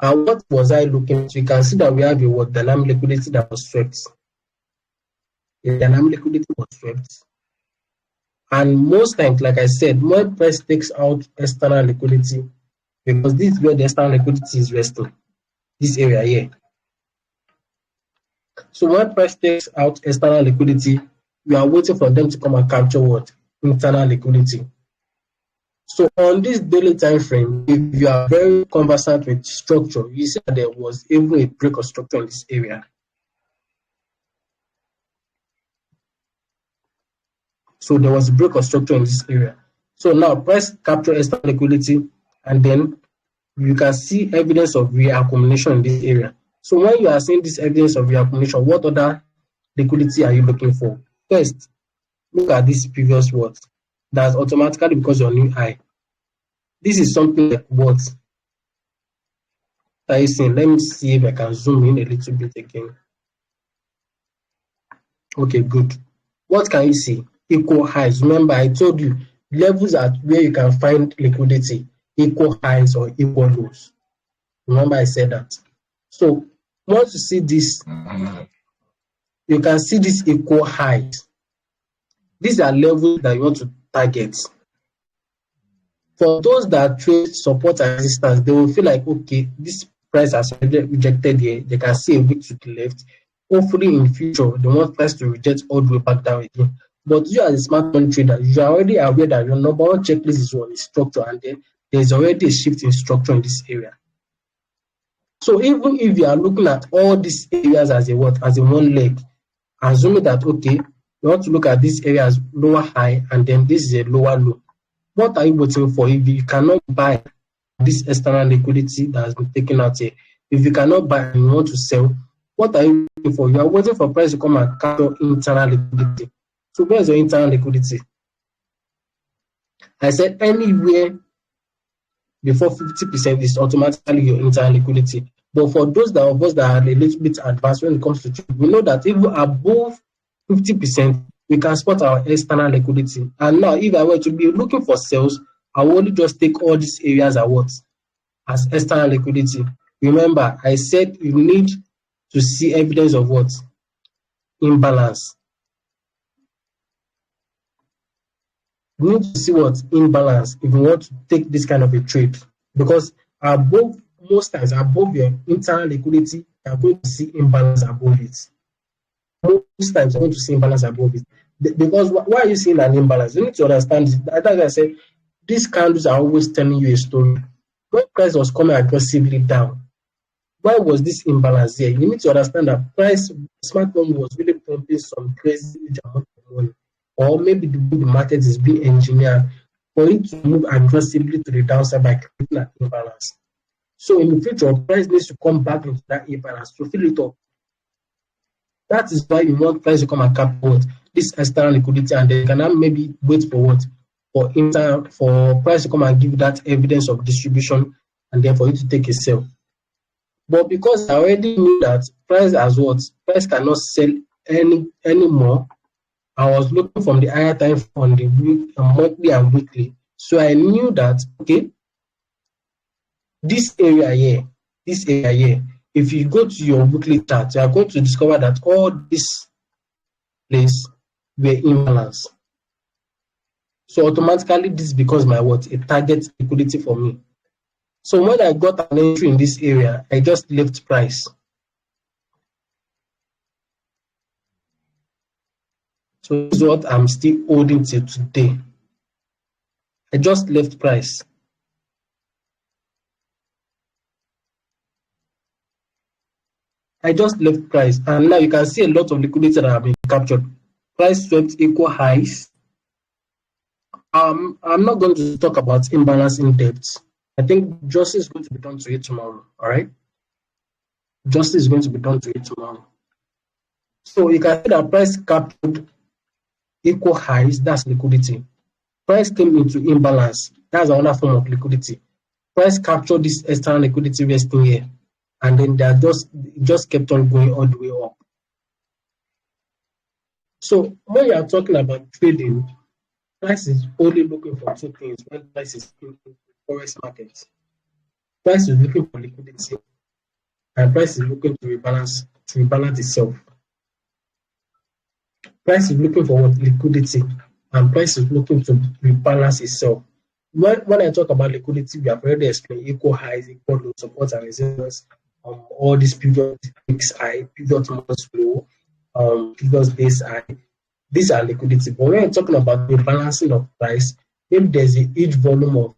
Speaker 1: And what was I looking at? You can see that we have a what? Dynamic liquidity that was swept. The dynamic liquidity was swept. And most times, like I said, when price takes out external liquidity, because this is where the external liquidity is resting, this area here. So when price takes out external liquidity, we are waiting for them to come and capture what? Internal liquidity. So on this daily time frame, if you are very conversant with structure, you see that there was even a break of structure in this area. So there was a break of structure in this area. So now price capture external liquidity, and then you can see evidence of reaccumulation in this area. So when you are seeing this evidence of reaccumulation, what other liquidity are you looking for? First, look at this previous word. That's automatically because your new high. This is something like what are you saying? Let me see if I can zoom in a little bit again. Okay, good. What can you see? Equal highs. Remember, I told you levels at where you can find liquidity, equal highs or equal lows. Remember, I said that. So once you see this, you can see this equal highs. These are levels that you want to target. For those that trade support and resistance, they will feel like, okay, this price has rejected here. They can see a wick to the left. Hopefully in the future, they want price to reject all the way back down again. But you as a smart money trader, you are already aware that your number one checklist is what is structure, and then there's already a shift in structure in this area. So even if you are looking at all these areas as a what? As a one leg, assuming that, okay, you want to look at this area as lower high, and then this is a lower low. What are you waiting for? If you cannot buy this external liquidity that has been taken out here, if you cannot buy and you want to sell, what are you waiting for? You are waiting for price to come and capture internal liquidity. So where is your internal liquidity? I said anywhere before 50% is automatically your internal liquidity. But for those of us that are a little bit advanced when it comes to trade, we know that even above 50%, we can spot our external liquidity. And now, if I were to be looking for sales, I will only just take all these areas as external liquidity. Remember, I said you need to see evidence of what? Imbalance. You need to see what? Imbalance if you want to take this kind of a trade. Because most times above your internal liquidity, you are going to see imbalance above it. Most times you're going to see imbalance above it. Because why are you seeing an imbalance? You need to understand this. Like I said, these candles are always telling you a story. When price was coming aggressively down, why was this imbalance here? You need to understand that smart money was really pumping some crazy amount of money. Or maybe the way the market is being engineered for it to move aggressively to the downside by creating an imbalance. So in the future, price needs to come back into that imbalance to fill it up. That is why you want price to come and capture this external liquidity, and they can maybe wait for what? For price to come and give that evidence of distribution, and then for you to take a sell. But because I already knew that price cannot sell anymore, I was looking from the higher time on the monthly and weekly. So I knew that, okay, this area here, if you go to your weekly chart, you are going to discover that all these places were imbalance. So automatically this becomes my what? A target liquidity for me. So when I got an entry in this area, I just left price. So this is what I'm still holding till today. I just left price. I just left price, and now you can see a lot of liquidity that have been captured. Price swept equal highs. I'm not going to talk about imbalance in depth. I think justice is going to be done to it tomorrow. All right, justice is going to be done to it tomorrow. So you can see that price captured equal highs. That's liquidity. Price came into imbalance. That's another form of liquidity. Price captured this external liquidity resting here, and then they just kept on going all the way up. So when you are talking about trading, price is only looking for two things when price is in the forex market. Price is looking for liquidity, and price is looking to rebalance itself. Price is looking for what? Liquidity, and price is looking to rebalance itself. When I talk about liquidity, we have already explained equal highs, equal low, support and resistance, all these previous weeks high, previous months low, previous days high. These are liquidity. But when you're talking about the balancing of price, if there's a huge volume of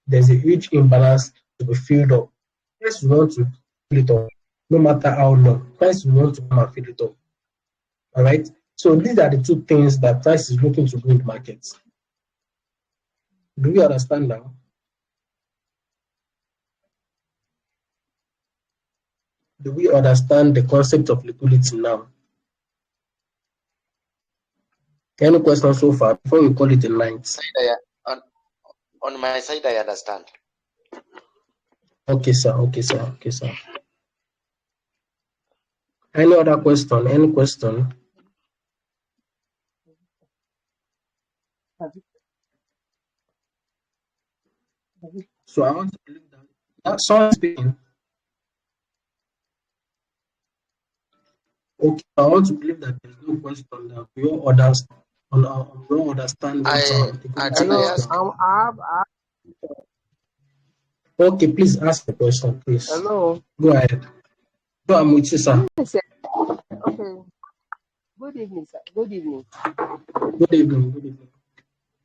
Speaker 1: there's a huge imbalance to be filled up, price will want to fill it up, no matter how long. Price will want to come and fill it up. All right. So these are the two things that price is looking to do in the market. Do you understand now? Do we understand the concept of liquidity now? Any questions so far before we call it a night?
Speaker 6: On my side, I understand.
Speaker 1: Okay, sir. Okay, sir. Okay, sir. Any other question? Any question? So I want to believe that someone speaking. Okay, I want to believe that there's no question that we all understand. We all understand what
Speaker 6: Hello,
Speaker 1: Okay, please ask the question, please.
Speaker 7: Hello.
Speaker 1: Go ahead. So I'm with you, sir.
Speaker 7: Yes, sir. Okay. Good evening, sir. Good evening.
Speaker 1: Good evening. Good evening.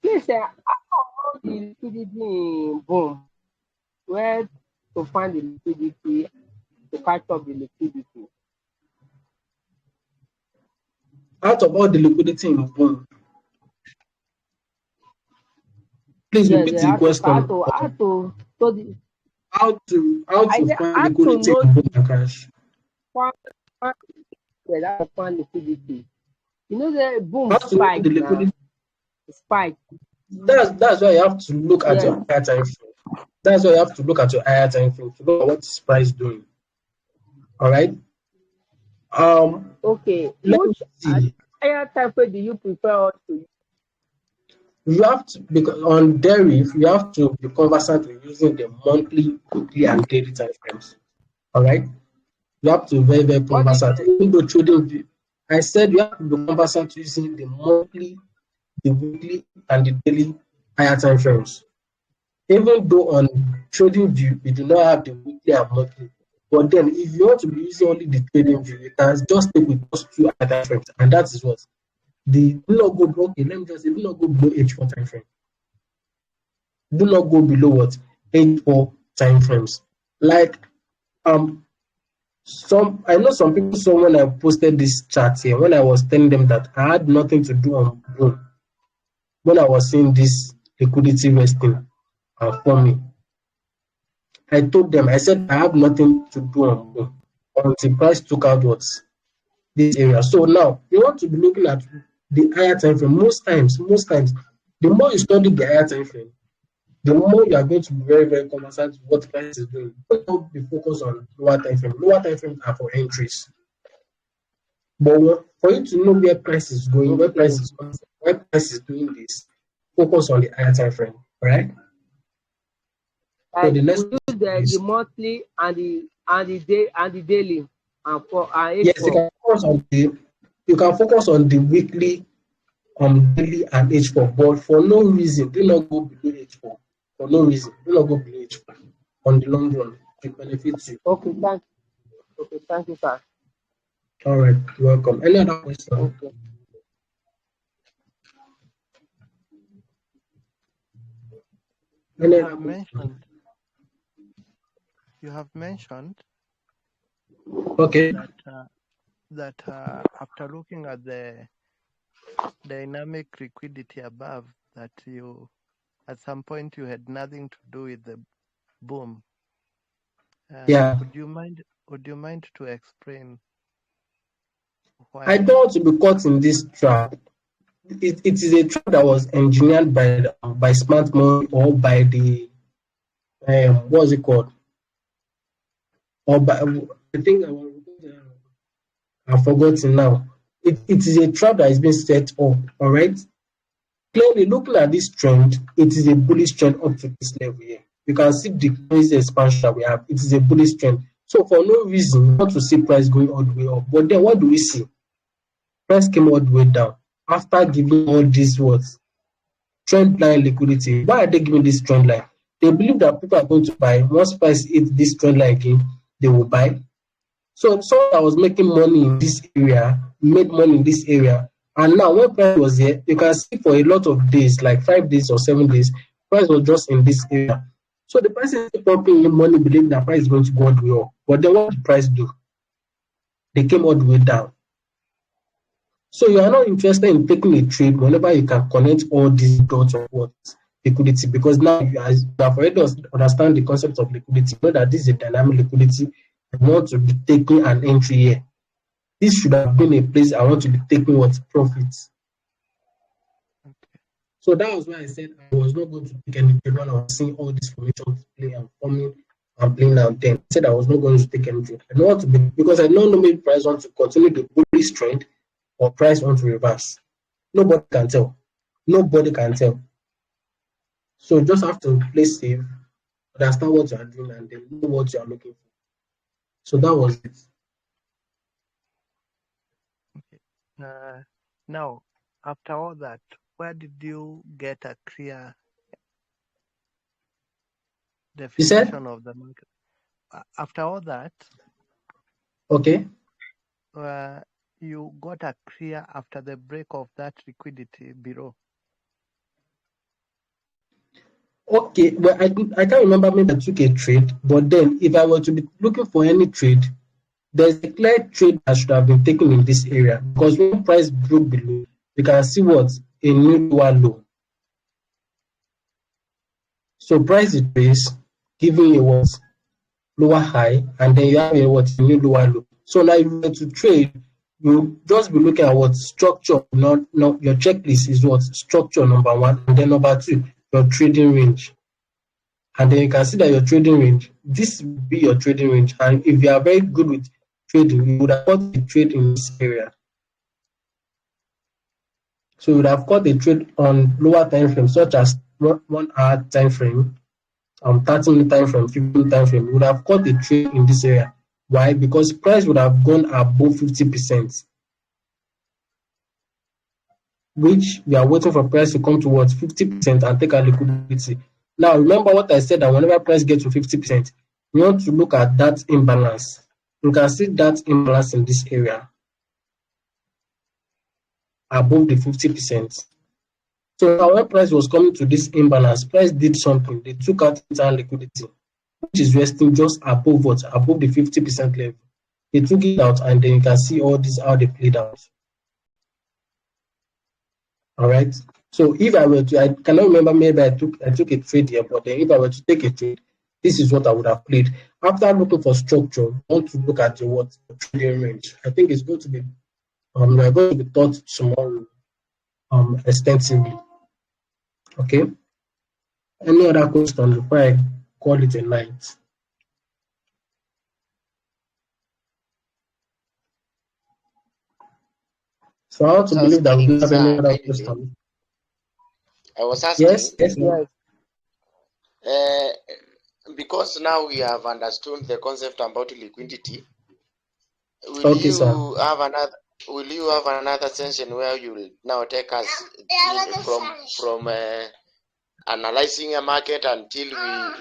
Speaker 7: Yes, sir. How the liquidity boom? Where to find the liquidity to catch up the liquidity?
Speaker 1: Out of all the liquidity in boom, please repeat the question. How to find liquidity in boom and crash?
Speaker 7: How to find liquidity? You know the boom
Speaker 1: How to know the liquidity?
Speaker 7: Spike.
Speaker 1: That's why you have to look at your higher time frame. That's why you have to look at your higher time frame to know what is price doing. All right.
Speaker 7: Okay. Which higher time frame do you prefer to use?
Speaker 1: You have to, because on dairy, you have to be conversant with using the monthly, weekly, and daily time frames. All right. You have to be very conversant. Even though trading, I said you have to be conversant using the monthly, the weekly, and the daily higher time frames. Even though on trading view, we do not have the weekly and monthly. But then if you want to be using only the trading view, you can just take with those two time frames. And that is what the do not go okay, let me just say do not go below H4 time frame. Do not go below what? H4 time frames. Like I know some people saw when I posted this chat here, when I was telling them that I had nothing to do on boom. When I was seeing this liquidity resting for me, I told them, I said I have nothing to do on boom until price took out what's this area. So now you want to be looking at the higher time frame. Most times, the more you study the higher time frame, the more you are going to be very, very conversant with what price is doing. Don't be focused on lower time frame. Lower time frames are for entries. But for you to know where price is going, where price is doing this, focus on the higher time frame, right? So the next
Speaker 7: the monthly and the and the daily and for
Speaker 1: Yes, you
Speaker 7: H4.
Speaker 1: can focus on the weekly, daily and H4, but for no reason, do not go below H4. For no reason, do not go below H4 on the long run. It benefits you.
Speaker 7: Okay, thank you, sir.
Speaker 1: All right, you're welcome. Any other question?
Speaker 7: Okay.
Speaker 1: Any
Speaker 5: You
Speaker 1: other
Speaker 5: have
Speaker 1: question?
Speaker 5: mentioned you have mentioned
Speaker 1: Okay.
Speaker 5: that after looking at the dynamic liquidity above, that you at some point you had nothing to do with the boom.
Speaker 1: Yeah.
Speaker 5: Would you mind to explain
Speaker 1: I
Speaker 5: why?
Speaker 1: don't want to be caught in this trap. It is a trap that was engineered by smart money or by the what's it called? Or by I think I've forgotten now. It is a trap that is being set up. All right. Clearly, looking at this trend, it is a bullish trend up to this level here. You can see the crazy expansion that we have. It is a bullish trend. So for no reason, we want to see price going all the way up. But then what do we see? Price came all the way down after giving all these words trend line liquidity. Why are they giving this trend line? They believe that people are going to buy. Once price hit this trend line again, they will buy. So someone that was making money in this area made money in this area. And now when price was here, you can see for a lot of days, like 5 days or 7 days, price was just in this area. So the person is pumping in money, believing that price is going to go all the way up. But then what did the price do? They came all the way down. So you are not interested in taking a trade whenever you can connect all these dots of what liquidity, because now you have already understand the concept of liquidity. You know that this is a dynamic liquidity. You want to be taking an entry here. This should have been a place I want to be taking what profits.
Speaker 5: Okay.
Speaker 1: So that was why I said I was not going to take any trade when I was seeing all these formations play and forming and playing out. Then I said I was not going to take any trade. I don't want to be, because I don't know maybe price want to continue the bullish trend or price want to reverse. Nobody can tell. Nobody can tell. So you just have to play safe, understand what you are doing, and then know what you are looking for. So that was it.
Speaker 5: Now, after all that, where did you get a clear
Speaker 1: You said?
Speaker 5: definition of the market? After all that,
Speaker 1: Okay.
Speaker 5: you got a clear after the break of that liquidity below.
Speaker 1: Okay, well, I can't remember maybe I took a trade, but then if I were to be looking for any trade, there's a clear trade that should have been taken in this area, because when price broke below, you can see what a new lower low. So price is raised, giving you what lower high, and then you have a what a new lower low. So now if you were to trade, you just be looking at what structure, not your checklist is what structure number one, and then number two, your trading range. And then you can see that your trading range, this will be your trading range. And if you are very good with trading, you would have caught a trade in this area. So you would have caught a trade on lower time frame, such as 1 hour time frame, 30-minute time frame, 15-minute time frame. You would have caught a trade in this area. Why? Because price would have gone above 50%, which we are waiting for price to come towards 50% and take our liquidity. Now, remember what I said, that whenever price gets to 50%, we want to look at that imbalance. You can see that imbalance in this area above the 50%. So now when price was coming to this imbalance, price did something. They took out internal liquidity, which is resting just above what? Above the 50% level. They took it out, and then you can see all this how they played out. All right. So if I were to, I cannot remember, maybe I took a trade here, but then if I were to take a trade, this is what I would have played. After looking for structure, I want to look at the trading range. I think it's going to be we are going to be taught tomorrow extensively. Okay. Any other question before I call it a night? So I want to believe that we don't have any other question.
Speaker 6: I was asking,
Speaker 1: Yes.
Speaker 7: Yes.
Speaker 6: because now we have understood the concept about liquidity, will
Speaker 1: Okay, sir.
Speaker 6: you have another session where you will now take us from analyzing a market until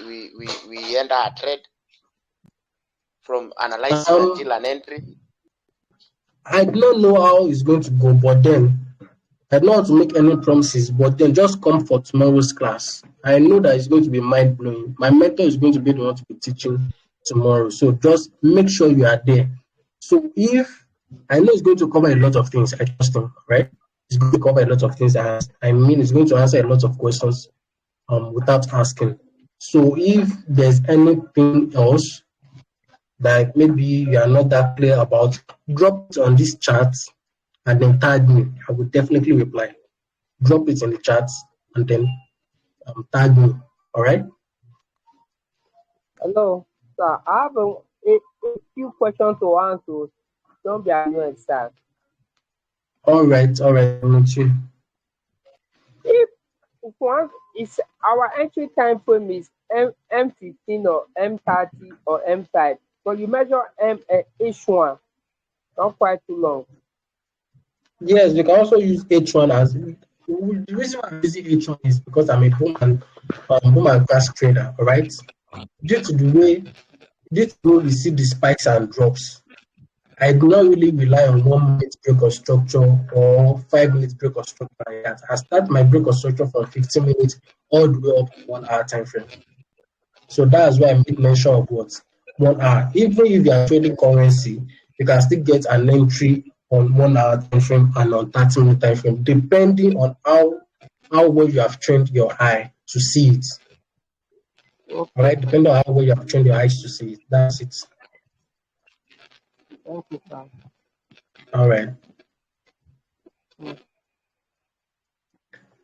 Speaker 6: we enter a trade, from analyzing until an entry?
Speaker 1: I don't know how it's going to go, but then I don't want to make any promises, but then just come for tomorrow's class. I know that it's going to be mind blowing. My mentor is going to be the one to be teaching tomorrow. So just make sure you are there. So if I know it's going to cover a lot of things, I trust him, right? It's going to cover a lot of things. I mean, it's going to answer a lot of questions without asking. So if there's anything else that maybe you are not that clear about, drop it on this chat and then tag me. I will definitely reply. Drop it in the chat and then tag me. All right.
Speaker 7: Hello, sir. I have a few questions to answer. Don't be annoyed, sir.
Speaker 1: All right. All right.
Speaker 7: If one is our entry time frame is M15 or M30 or M5, but you measure H1, not quite too long.
Speaker 1: Yes, we can also use H1 as the reason why I'm using H1 is because I'm a home and gas trader. All right. Due to the way we see the spikes and drops, I do not really rely on 1 minute break of structure or 5 minutes break of structure like that. I start my break of structure from 15 minutes all the way up to 1 hour time frame. So that's why I made mention of what 1 hour. Even if you are trading currency, you can still get an entry on 1 hour time frame and on 30-minute time frame, depending on how well you have trained your eye to see it.
Speaker 7: Okay.
Speaker 1: All right, depending on how well you have trained your eyes to see it. That's it.
Speaker 7: Thank you, sir.
Speaker 1: All right.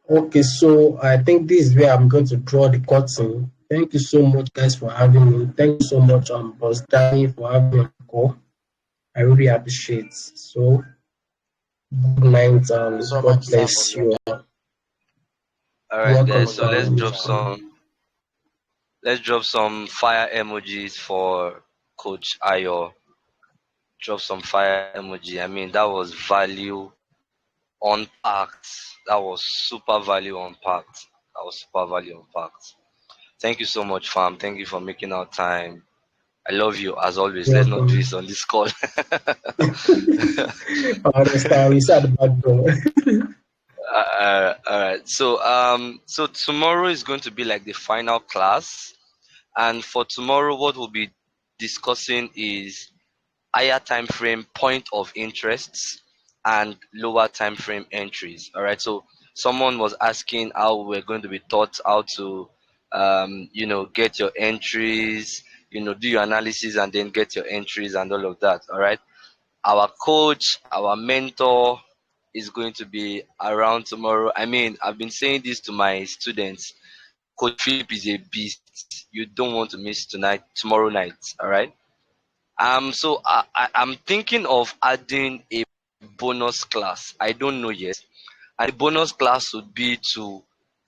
Speaker 1: Okay, so I think this is where I'm going to draw the curtain. Thank you so much, guys, for having me. Thank you so much, Boss Danny, for having me on the call. I really appreciate it. So, good night.
Speaker 6: So
Speaker 1: God
Speaker 6: much, sir,
Speaker 1: bless
Speaker 6: for
Speaker 1: you.
Speaker 6: your
Speaker 3: All right,
Speaker 1: Welcome
Speaker 3: guys.
Speaker 1: to
Speaker 3: So
Speaker 1: our
Speaker 3: let's drop some fire emojis for Coach Ayo. Drop some fire emoji. I mean, that was value unpacked. That was super value unpacked. That was super value unpacked. Thank you so much, fam. Thank you for making our time. I love you as always. Let's not do
Speaker 1: welcome.
Speaker 3: this on this call.
Speaker 1: I understand. We said the back door.
Speaker 3: All right. So tomorrow is going to be like the final class, and for tomorrow, what we'll be discussing is higher time frame point of interests and lower time frame entries. All right. So someone was asking how we're going to be taught how to, get your entries, do your analysis and then get your entries and all of that. All right. Our coach, our mentor is going to be around tomorrow. I mean, I've been saying this to my students. Coach Philip is a beast. You don't want to miss tomorrow night. All right. So I'm thinking of adding a bonus class. I don't know yet. And the bonus class would be to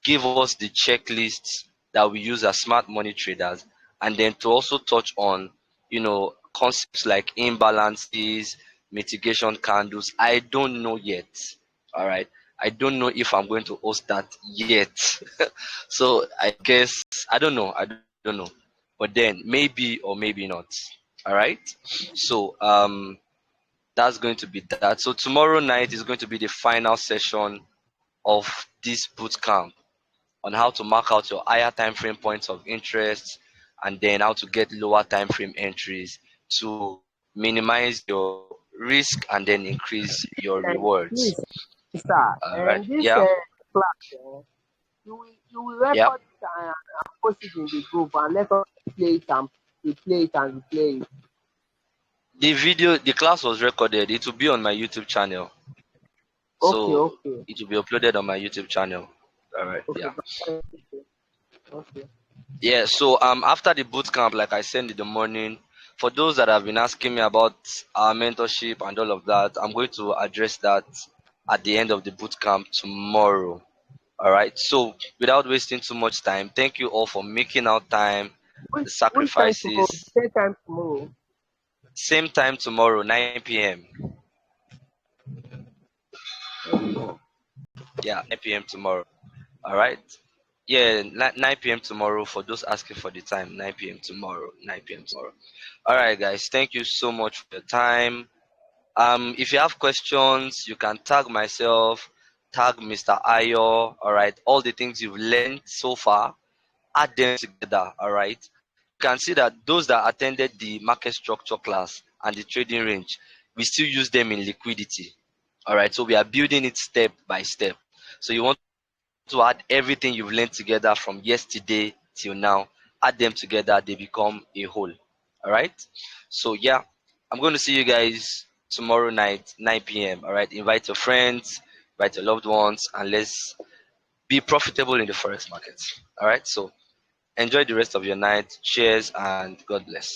Speaker 3: give us the checklists that we use as smart money traders, and then to also touch on, concepts like imbalances, mitigation candles. I don't know yet. All right. I don't know if I'm going to host that yet. So I guess I don't know. I don't know. But then maybe or maybe not. All right. So that's going to be that. So tomorrow night is going to be the final session of this boot camp on how to mark out your higher time frame points of interest and then how to get lower time frame entries to minimize your risk and then increase your
Speaker 7: And
Speaker 3: rewards.
Speaker 7: please, sir,
Speaker 3: All right.
Speaker 7: and this
Speaker 3: Yeah.
Speaker 7: class, you will
Speaker 3: Yeah.
Speaker 7: record it and post it in the group and let us play it and replay it and replay it.
Speaker 3: The class was recorded. It will be on my YouTube channel.
Speaker 7: Okay,
Speaker 3: So
Speaker 7: okay,
Speaker 3: it will be uploaded on my YouTube channel. All right.
Speaker 7: okay,
Speaker 3: Yeah.
Speaker 7: okay.
Speaker 3: Yeah, so after the boot camp, like I said in the morning, for those that have been asking me about our mentorship and all of that, I'm going to address that at the end of the boot camp tomorrow. All right. So without wasting too much time, thank you all for making out time the
Speaker 7: Which time tomorrow?
Speaker 3: sacrifices.
Speaker 7: Same time tomorrow.
Speaker 3: Same time tomorrow, 9 p.m.
Speaker 7: Okay.
Speaker 3: Yeah, 9 p.m. tomorrow. All right. Yeah, 9 p.m. tomorrow for those asking for the time. 9 p.m. tomorrow. 9 p.m. tomorrow. All right, guys. Thank you so much for your time. If you have questions, you can tag myself, tag Mr. Ayo. All right. All the things you've learned so far, add them together. All right. You can see that those that attended the market structure class and the trading range, we still use them in liquidity. All right. So we are building it step by step. So you want to add everything you've learned together from yesterday till now, add them together, they become a whole. All right. So yeah, I'm going to see you guys tomorrow night, 9 p.m. All right. Invite your friends, invite your loved ones, and let's be profitable in the forex market. All right. So enjoy the rest of your night. Cheers and God bless.